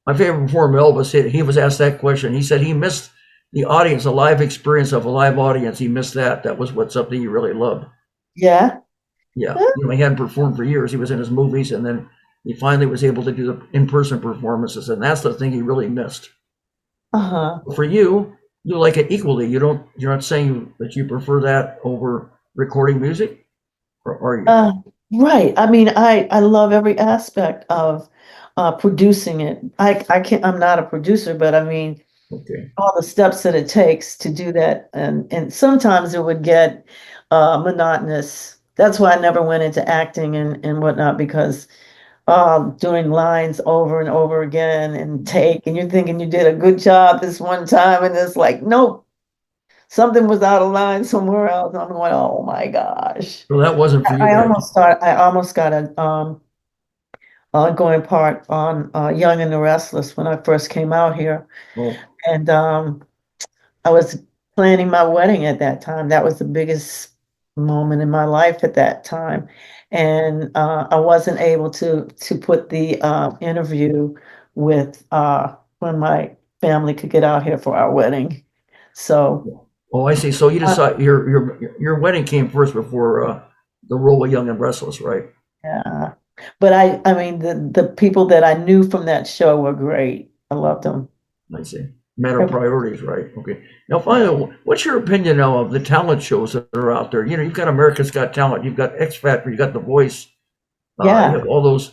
My favorite performer, Elvis, he was asked that question. He said he missed the audience, a live experience of a live audience. He missed that. That was something he really loved. Yeah. Yeah, he hadn't performed for years. He was in his movies, and then he finally was able to do the in-person performances, and that's the thing he really missed. Uh-huh. For you, you like it equally. You're not saying that you prefer that over recording music, or are you? Right. I mean, I love every aspect of producing it. I'm not a producer, but I mean, Okay. all the steps that it takes to do that, and sometimes it would get monotonous. That's why I never went into acting and whatnot, because doing lines over and over again and and you're thinking you did a good job this one time, and it's like, nope, something was out of line somewhere else. I'm going, oh my gosh. So that wasn't for you. I almost got a ongoing part on Young and the Restless when I first came out here. Well, And I was planning my wedding at that time. That was the biggest moment in my life at that time. And I wasn't able to put the interview with when my family could get out here for our wedding. So oh, I see. So you uh, decide your wedding came first before the role of Young and Restless, right? yeah. But I mean the people that I knew from that show were great. I loved them. I see. Matter of priorities, right? Okay. Now, finally, what's your opinion now of the talent shows that are out there? You know, you've got America's Got Talent, you've got X Factor, you've got The Voice, you Yeah, have all those,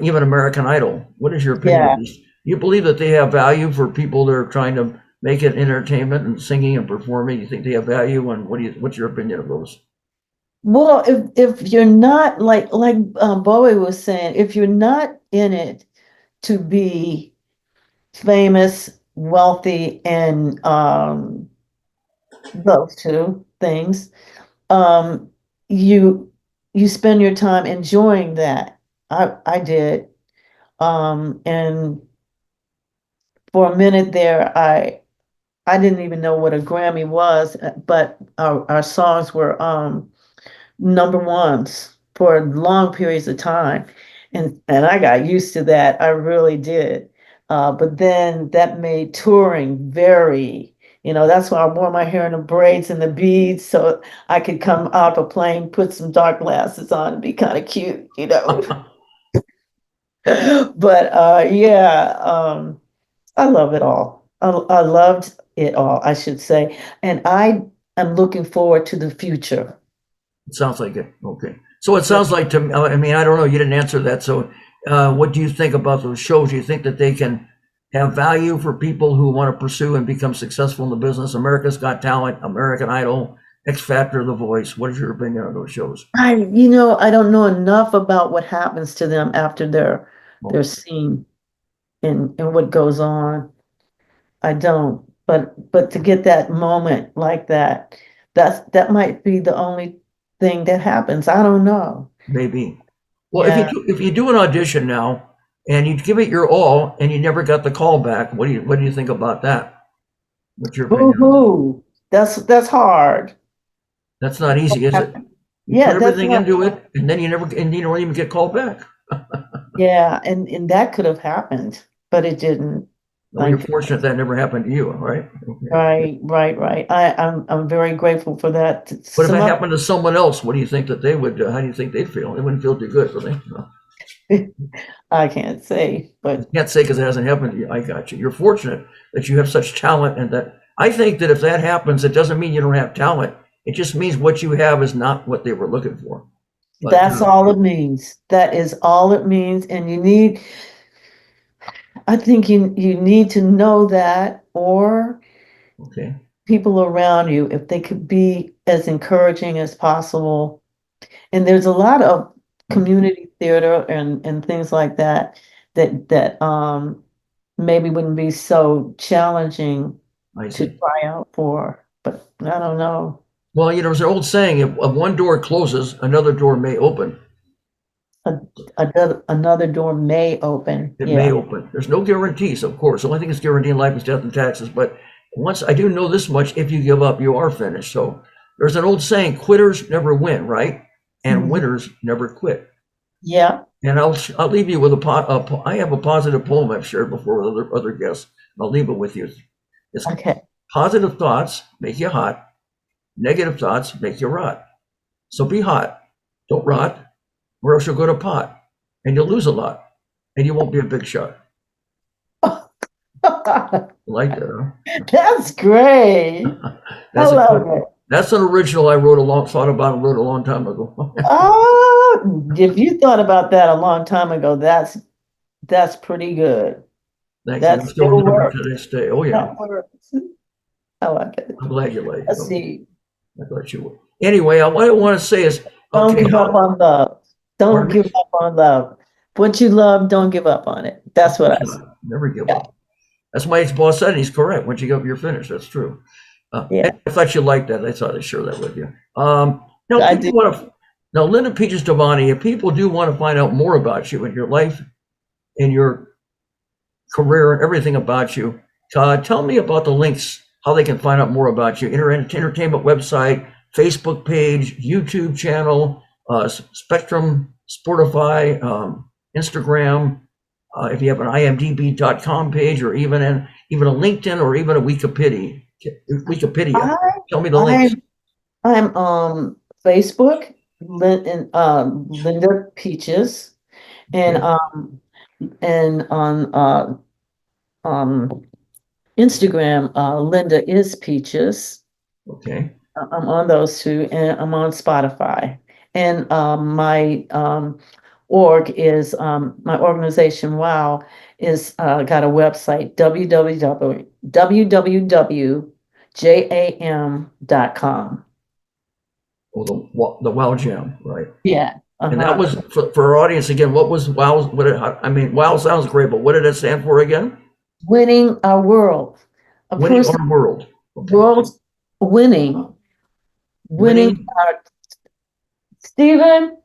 even American Idol. What is your opinion yeah. of these? You believe that they have value for people that are trying to make it entertainment and singing and performing? You think they have value, and what's your opinion of those? Well, if you're not like Bowie was saying, if you're not in it to be famous, wealthy, and those two things, um, you you spend your time enjoying that. I did, and for a minute there, I didn't even know what a Grammy was, but our songs were number ones for long periods of time. And I got used to that. I really did. But then that made touring very, that's why I wore my hair in the braids and the beads so I could come out of a plane, put some dark glasses on and be kind of cute. But yeah, I love it all. I loved it all, I should say. And I am looking forward to the future. It sounds like it. Okay. So it sounds like to me, I mean, I don't know, you didn't answer that. So what do you think about those shows? Do you think that they can have value for people who want to pursue and become successful in the business? America's Got Talent, American Idol, X Factor, The Voice. What is your opinion on those shows? I don't know enough about what happens to them after they're Well, seen and what goes on. I don't. But to get that moment like that, that might be the only thing that happens. I don't know. maybe. Well, Yeah. if you do an audition now and you give it your all and you never got the call back, what do you think about that? What's your opinion on that? Boo-hoo. That's hard. That's not easy, is it? You Yeah, put that's everything not. into it and then you don't even get called back. Yeah, and that could have happened, but it didn't. Well, you're Thank fortunate goodness. that never happened to you, all right? Okay. Right. I'm very grateful for that. But if Some it other, happened to someone else, what do you think that they would, how do you think they'd feel? They wouldn't feel too good, would they? No. I can't say, I but can't say because it hasn't happened to you. I got you. You're fortunate that you have such talent and that I think that if that happens, it doesn't mean you don't have talent. It just means what you have is not what they were looking for. But that's all it means. That is all it means. And I think you need to know that, or okay. people around you, if they could be as encouraging as possible. And there's a lot of community theater and things like that maybe wouldn't be so challenging I to see. try out for, but I don't know. Well, there's an old saying, if one door closes, another door may open. A, another door may open. It may Yeah. open. There's no guarantees, of course. The only thing that's guaranteed in life is death and taxes. But once I do know this much, if you give up, you are finished. So there's an old saying, quitters never win, right? And Mhm. winners never quit. Yeah. And I'll leave you with I have a positive poem I've shared before with other guests. I'll leave it with you. It's Okay. positive thoughts make you hot. Negative thoughts make you rot. So be hot. Don't rot, or else you'll go to pot, and you'll lose a lot, and you won't be a big shot. Like that, That's great. huh? I That's a love good. it. That's an original thought about and wrote a long time ago. Oh, if you thought about that a long time ago, that's pretty good. Thank you. That I still still remember works. to this day. Oh yeah, That works. I like it. I'm glad you like it. Let's Okay. see. I thought you would. Anyway, what I want to say is, Don't okay, give up on love. Don't pardon give me? up on love. What you love, don't give up on it. Of That's what course I say. not. Never give Yeah. up. That's my ex-boss said, and he's correct. Once you give up, you're finished. That's true. Yeah. I thought you liked that. I thought I'd share that with you. Now, I do. Now, Linda Peaches Tavani, if people do want to find out more about you and your life and your career and everything about you, tell me about the links, how they can find out more about you. Entertainment website, Facebook page, YouTube channel, Spectrum, Sportify, Instagram. If you have an imdb.com page, or even a LinkedIn, or even a Wikipedia. Tell me the links. I'm Facebook, Linda Peaches, and on Instagram, Linda is Peaches. Okay. I'm on those two, and I'm on Spotify. And my my organization, WOW, is got a website, www.jam.com. Oh, the WOW Jam, right? Yeah. And that was for our audience again. What was WOW? WOW sounds great, but what did it stand for again? Winning our world. Winning our world. Okay. World's winning. Winning our Stephen?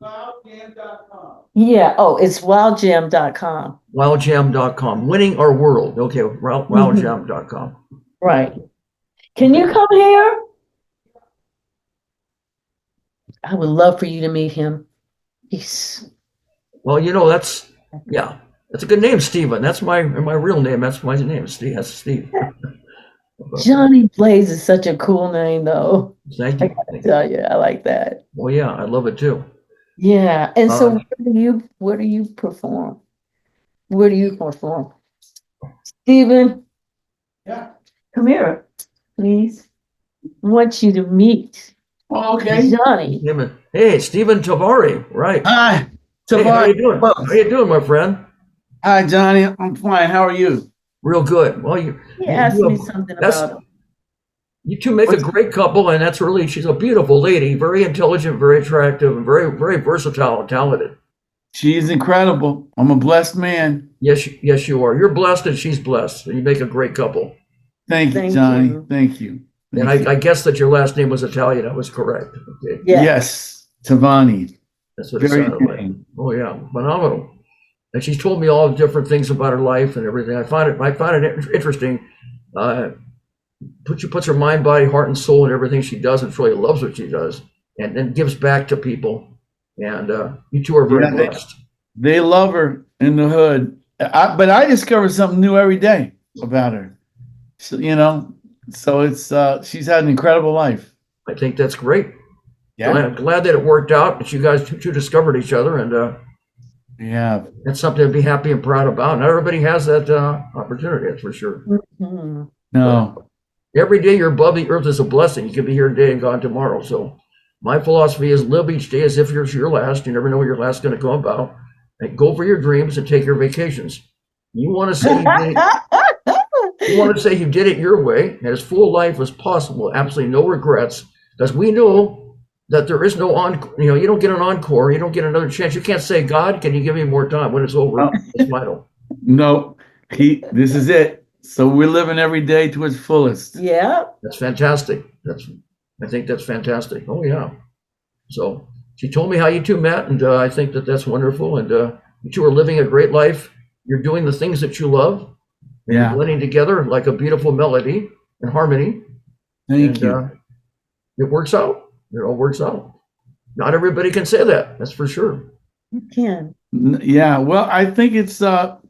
WowJam.com. Yeah. Oh, it's WowJam.com. WowJam.com. Winning our world. Okay. WowJam.com. Right. Can you come here? I would love for you to meet him. Well, that's a good name, Stephen. That's my real name. That's my name, Steve. That's Steve. Johnny Blaze is such a cool name, though. Thank you. I gotta tell you, I like that. Well, yeah, I love it too. Yeah. And so where do you perform? Where do you perform? Stephen? Yeah. Come here, please. I want you to meet Johnny. Hey, Stephen Tavani, right? Hi, Hey, how Tavani. you doing? How you doing, my friend? Hi, Johnny. I'm fine. How are you? Real good. Well, He asked me something about him. You two make a great couple, and she's a beautiful lady, very intelligent, very attractive, and very, very versatile and talented. She's incredible. I'm a blessed man. Yes, you are. You're blessed, and she's blessed, and you make a great couple. Thank you, Johnny. Thank you. And I guess that your last name was Italian. That was correct. Okay. Yeah. Yes, Tavani. That's what it sounded like. Oh yeah, phenomenal. And she's told me all the different things about her life and everything. I find it interesting. Puts her mind, body, heart, and soul in everything she does, and really loves what she does, and then gives back to people. And you two are very blessed. They love her in the hood, but I discover something new every day about her. So, so it's she's had an incredible life. I think that's great. Yeah, glad that it worked out, that you guys two discovered each other, and yeah, that's something to be happy and proud about. Not everybody has that opportunity, that's for sure. Mm-hmm. No. Every day you're above the earth is a blessing. You could be here today and gone tomorrow. So my philosophy is live each day as if it's your last. You never know what your last is going to come about. And go for your dreams and take your vacations. You want to say you did it your way, and as full life as possible, absolutely no regrets, because we know that there is no you don't get an encore, you don't get another chance. You can't say, God, can you give me more time? When it's over, it's final. No, this is it. So we're living every day to its fullest. Yeah. That's fantastic. I think that's fantastic. Oh yeah. So she told me how you two met, and I think that's wonderful. And you two are living a great life. You're doing the things that you love. And you're blending together like a beautiful melody and harmony. Thank you. It works out. It all works out. Not everybody can say that. That's for sure. You can. Yeah. Well, I think it's our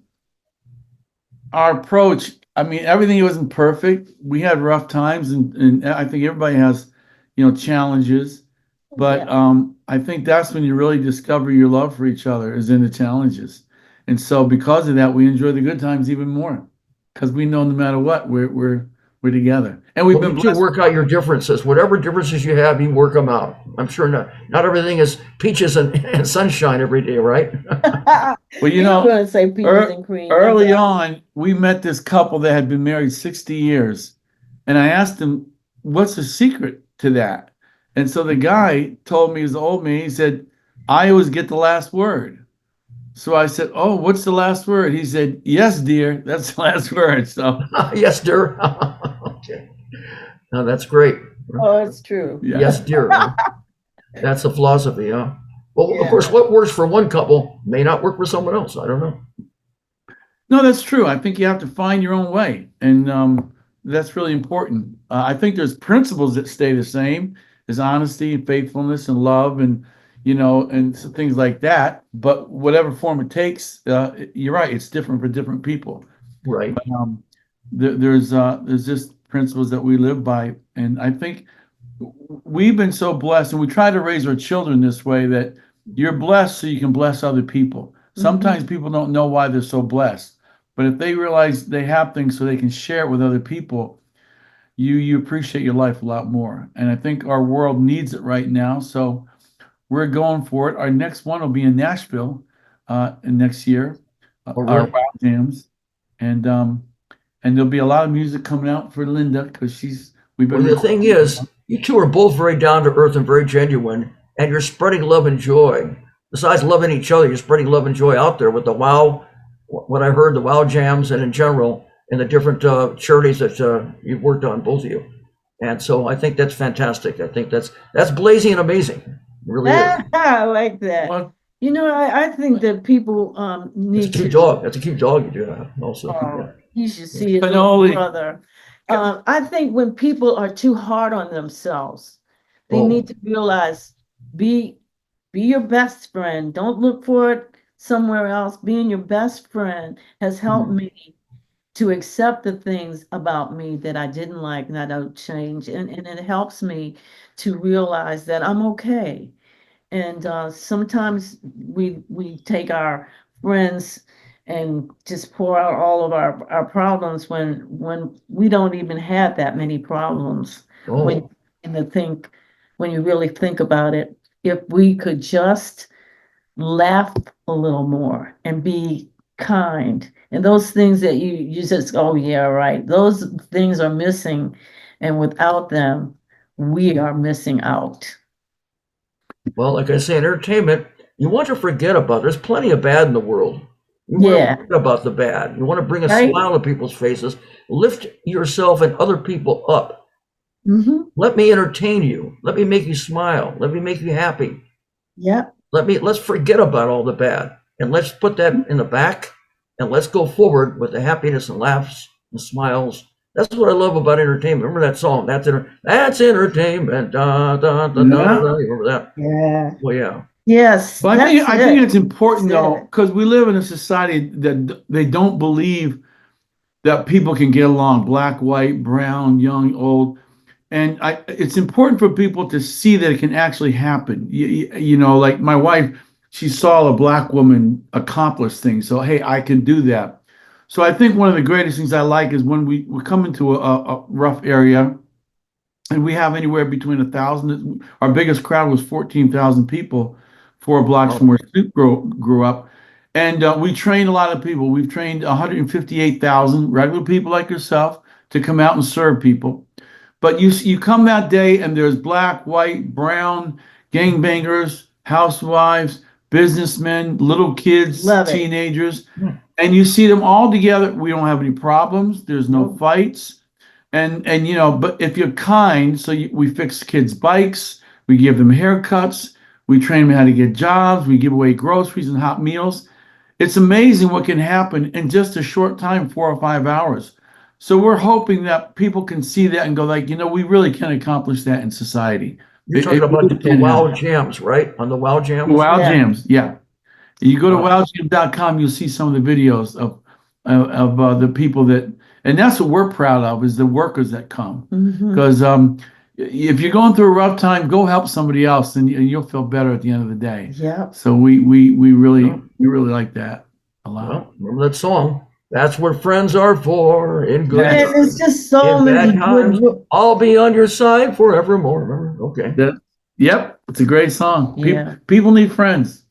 approach. I mean, everything wasn't perfect. We had rough times, and I think everybody has, challenges. But I think that's when you really discover your love for each other, is in the challenges. And so because of that, we enjoy the good times even more, because we know no matter what, we're together. And we've been blessed. To work out your differences. Whatever differences you have, you work them out. I'm sure not everything is peaches and sunshine every day, right? Well, going to say peaches and cream. Early on, we met this couple that had been married 60 years. And I asked him, what's the secret to that? And so the guy told me, he's old man, he said, I always get the last word. So I said, oh, what's the last word? He said, yes, dear. That's the last word. So yes, dear. Okay. No, that's great. Oh, it's true. Yeah. Yes, dear. That's the philosophy, huh? Well, of Yeah. course, what works for one couple may not work for someone else. I don't know. No, that's true. I think you have to find your own way, and that's really important. I think there's principles that stay the same, as honesty and faithfulness and love, and and so things like that. But whatever form it takes, you're right. It's different for different people. Right. Um, there's just principles that we live by, and I think we've been so blessed, and we try to raise our children this way that you're blessed so you can bless other people. Sometimes people don't know why they're so blessed, but if they realize they have things so they can share it with other people, you appreciate your life a lot more. And I think our world needs it right now, so we're going for it. Our next one will be in Nashville next year, Oh, our really? Wow Jams, and there'll be a lot of music coming out for Linda because we've Well, been the thing recording. is, you two are both very down to earth and very genuine, and you're spreading love and joy. Besides loving each other, you're spreading love and joy out there with the WOW, what I heard, the WOW jams, and in general, and the different charities that you've worked on, both of you. And so I think that's fantastic. I think that's blazing and amazing. It really is. I like that. Well, I think that people That's a need cute to. dog. That's a cute dog you do have also. Yeah. You should see his But little only- brother. I think when people are too hard on themselves, they Oh. need to realize be your best friend. Don't look for it somewhere else. Being your best friend has helped me to accept the things about me that I didn't like and I don't change. And it helps me to realize that I'm okay. And sometimes we take our friends and just pour out all of our problems when we don't even have that many problems. When Oh. when you really think about it, if we could just laugh a little more and be kind, and those things that you just, oh yeah, right, those things are missing, and without them, we are missing out. Well, like I say, in entertainment, you want to forget about. There's plenty of bad in the world. You want Yeah. to forget about the bad. You want to bring a Right. smile to people's faces. Lift yourself and other people up. Mm-hmm. Let me entertain you. Let me make you smile. Let me make you happy. Yep. Let's forget about all the bad and let's put that in the back and let's go forward with the happiness and laughs and smiles. That's what I love about entertainment. Remember that song? That's entertainment. Da, da, da, da, da, da. You remember that? Yeah. Well, yeah. Yes. But I think that's it. it's important That's though, it. because we live in a society that they don't believe that people can get along, black, white, brown, young, old. And it's important for people to see that it can actually happen. Like my wife, she saw a black woman accomplish things. So, hey, I can do that. So I think one of the greatest things I like is when we come into a rough area and we have anywhere between 1,000. Our biggest crowd was 14,000 people, 4 blocks from where Snoop grew up. And we trained a lot of people. We've trained 158,000 regular people like yourself to come out and serve people. But you come that day and there's black, white, brown, gangbangers, housewives, businessmen, little kids, Love it. teenagers, and you see them all together. We don't have any problems. There's no Nope. fights. And but if you're kind, we fix kids' bikes, we give them haircuts, we train them how to get jobs, we give away groceries and hot meals. It's amazing what can happen in just a short time, 4 or 5 hours. So we're hoping that people can see that and go like, we really can accomplish that in society. You're It talking about really the can WOW happen. jams, right? On the WOW jams? Wow Yeah. Jams, yeah. You go to Wow. wowjams.com, you'll see some of the videos of the people and that's what we're proud of is the workers that come. Mhm. Because if you're going through a rough time, go help somebody else, and you'll feel better at the end of the day. Yep. So we really like that a lot. Well, remember that song? That's what friends are for in good And there's just so in many bad times. good. I'll be on your side forevermore. Remember? Okay. Yep, it's a great song. Yeah. People need friends.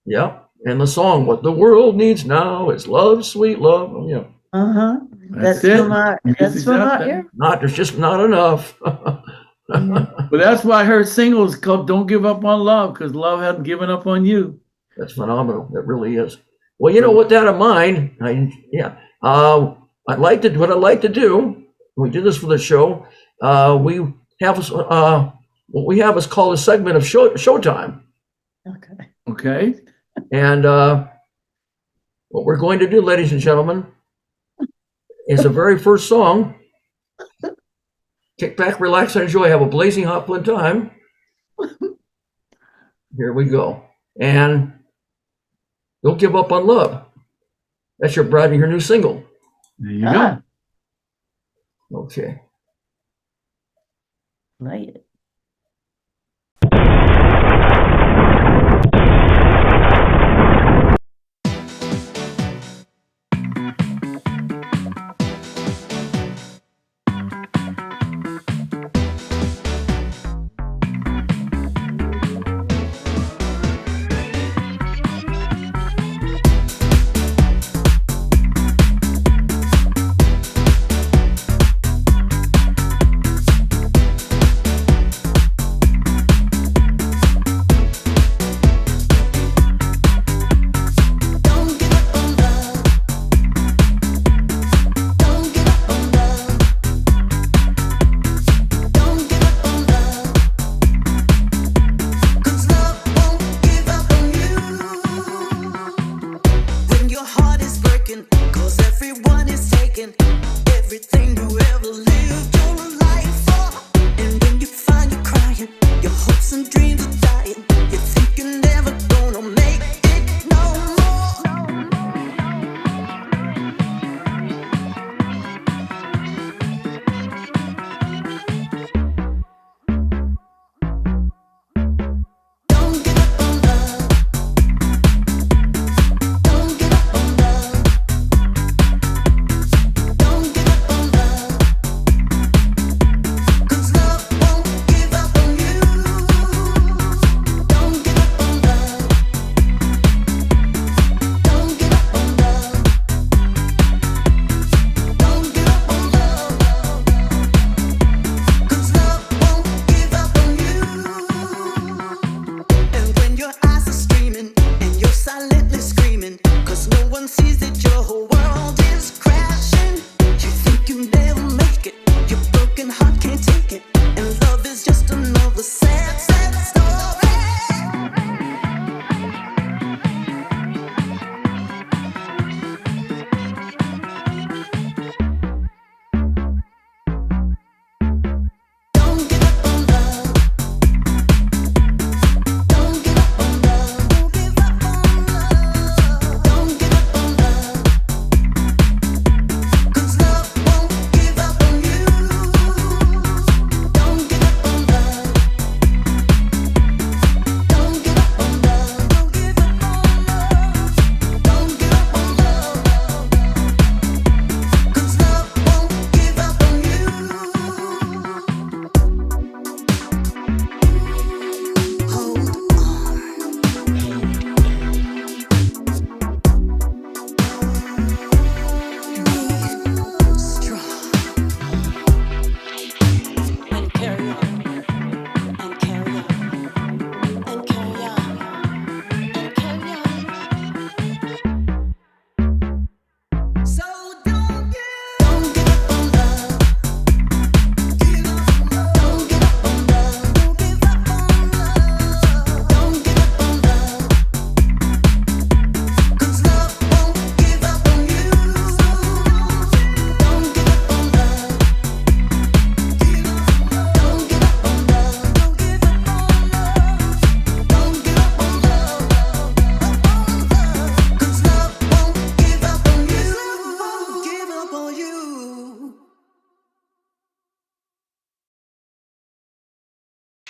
Yeah. And the song, What the World Needs Now is Love, Sweet Love. Oh, yeah. Uh-huh. That's it. That's Music's from out our there. ear. There's just not enough. But that's why her single is called "Don't Give Up on Love" because love hasn't given up on you. That's phenomenal. That really is. Well, with that in mind, what I'd like to do, we did this for the show. We have what we have is called a segment of Showtime. Okay. Okay. And what we're going to do, ladies and gentlemen, is the very first song. Kick back, relax, and enjoy. Have a blazing hot fun time. Here we go. And don't give up on love. That's your bride and your new single. There you go. Okay. Play it.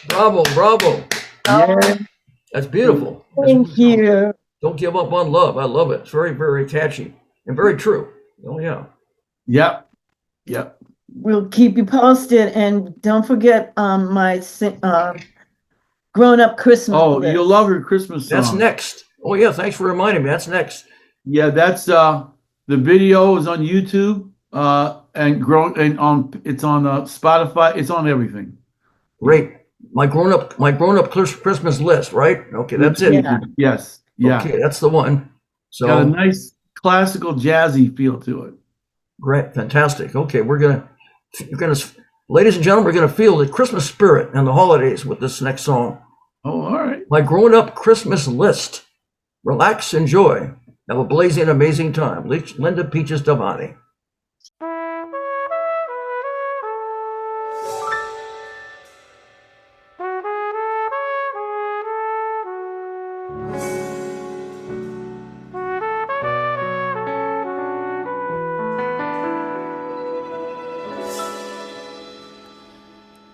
Bravo, bravo. Yeah. That's beautiful. Thank you. Don't give up on love. I love it. It's very, very catchy and very true. Oh, yeah. Yep. Yep. We'll keep you posted, and don't forget my grown up Christmas. Oh, list. you'll love her Christmas song. That's next. Oh, yeah. Thanks for reminding me. That's next. Yeah, that's the video is on YouTube and it's on Spotify. It's on everything. Great. My grown up Christmas list, right? Okay, that's it. Yeah. Yes. Yeah. Okay, that's the one. So Got a nice classical jazzy feel to it. great, fantastic. Okay, you're gonna Ladies and gentlemen, we're going to feel the Christmas spirit and the holidays with this next song. Oh, all right. My grown-up Christmas list. Relax, enjoy. Have a blazing, amazing time. Linda Peaches Tavani.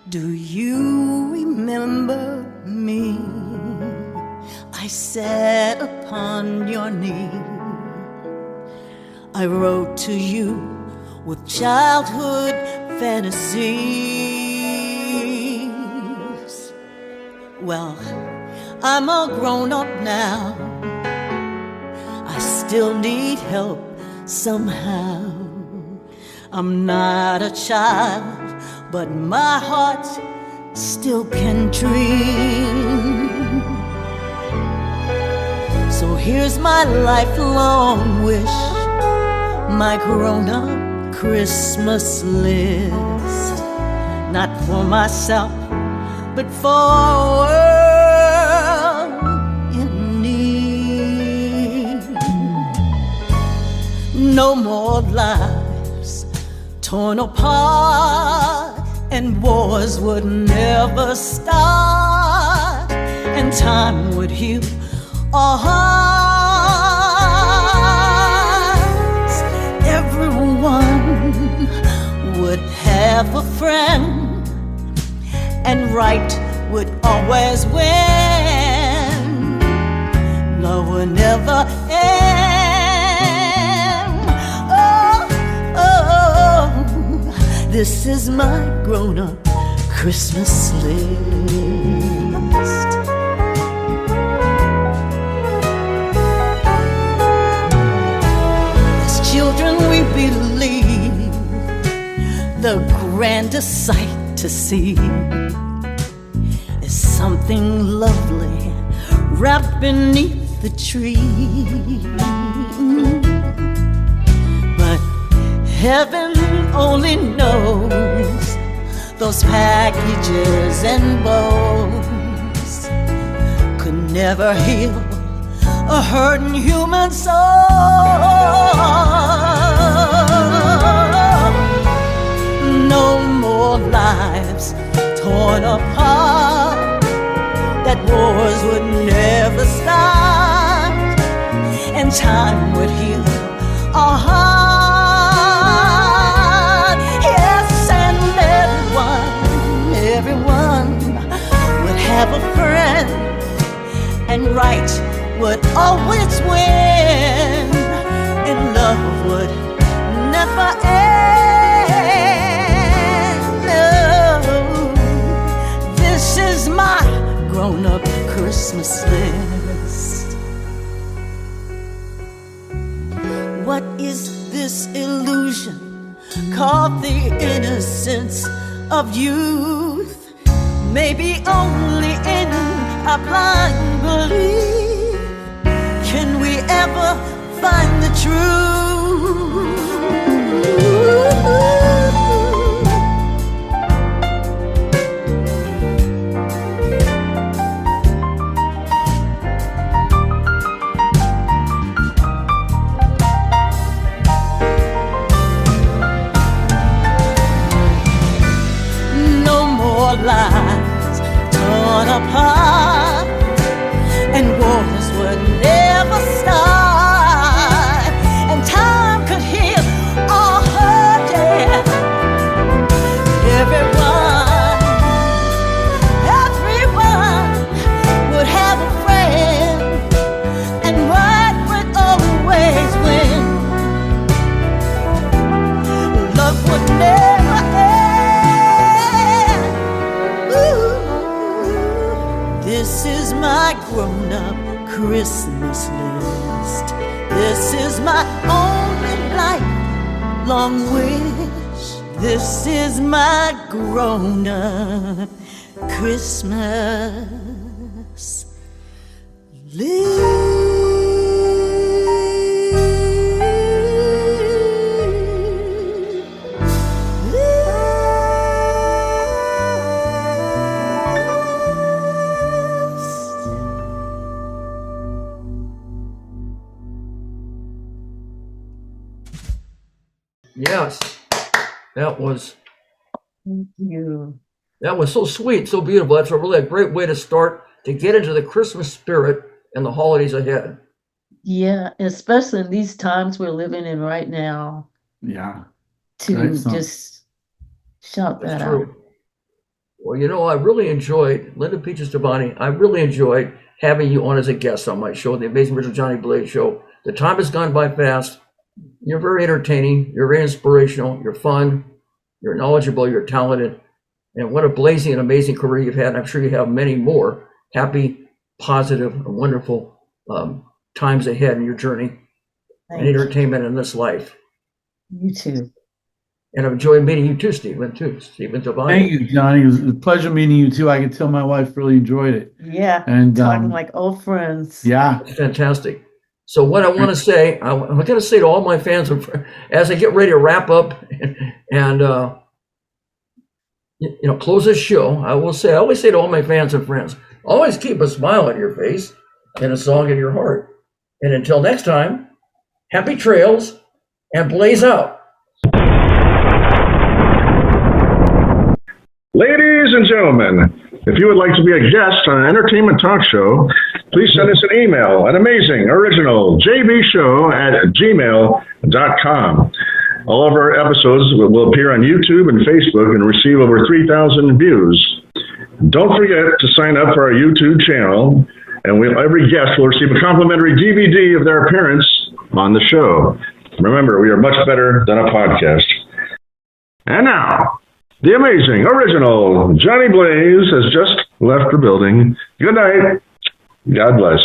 Do you remember me? I sat upon your knee. I wrote to you with childhood fantasies. Well, I'm all grown up now. I still need help somehow. I'm not a child, but my heart still can dream. So here's my lifelong wish, my grown-up Christmas list. Not for myself, but for a world in need. No more lives torn apart, and wars would never start, and time would heal our hearts. Everyone would have a friend, and right would always win. Love would never end. Oh, oh, this is my grown-up Christmas list. Children, we believe the grandest sight to see is something lovely wrapped beneath the tree. But heaven only knows those packages and bows could never heal a hurting human soul. No more lives torn apart, that wars would never start, and time would heal our heart. Yes, and everyone would have a friend, and right would always win, and love would never end. No, this is my grown-up Christmas list. What is this illusion called the innocence of youth? Maybe only in a blind belief can we ever find the truth. No more lives torn apart, and wars would never start, and time could heal all hurt. Yeah. Everyone would have a friend, and right would always win. Love would never end. Ooh. This is my grown-up Christmas list. This is my only lifelong wish. This is my grown-up Christmas list. Yes, that was Thank you. so sweet, so beautiful. That's a great way to start to get into the Christmas spirit and the holidays ahead. Yeah, especially in these times we're living in right now, Yeah. to Great song. just shout That's that out. true. Well, I really enjoyed, Linda Peaches Tavani, I really enjoyed having you on as a guest on my show, The Amazing Original Johnny Blaze Show. The time has gone by fast. You're very entertaining. You're very inspirational. You're fun. You're knowledgeable. You're talented. And what a blazing and amazing career you've had. I'm sure you have many more happy, positive, and wonderful times ahead in your journey and Thank entertainment in this life. you too. And I've enjoyed meeting you too, Stephen Tavani. Thank you, Johnny. It was a pleasure meeting you too. I can tell my wife really enjoyed it. Yeah, And talking like old friends. yeah, It's fantastic. So what I want to say, I'm going to say to all my fans, as I get ready to wrap up and close this show, I always say to all my fans and friends, always keep a smile on your face and a song in your heart. And until next time, happy trails and blaze out. Ladies and gentlemen, if you would like to be a guest on an entertainment talk show, please send us an email at amazingoriginaljbshow@gmail.com. All of our episodes will appear on YouTube and Facebook and receive over 3,000 views. Don't forget to sign up for our YouTube channel, and every guest will receive a complimentary DVD of their appearance on the show. Remember, we are much better than a podcast. And now, the amazing original Johnny Blaze has just left the building. Good night. God bless.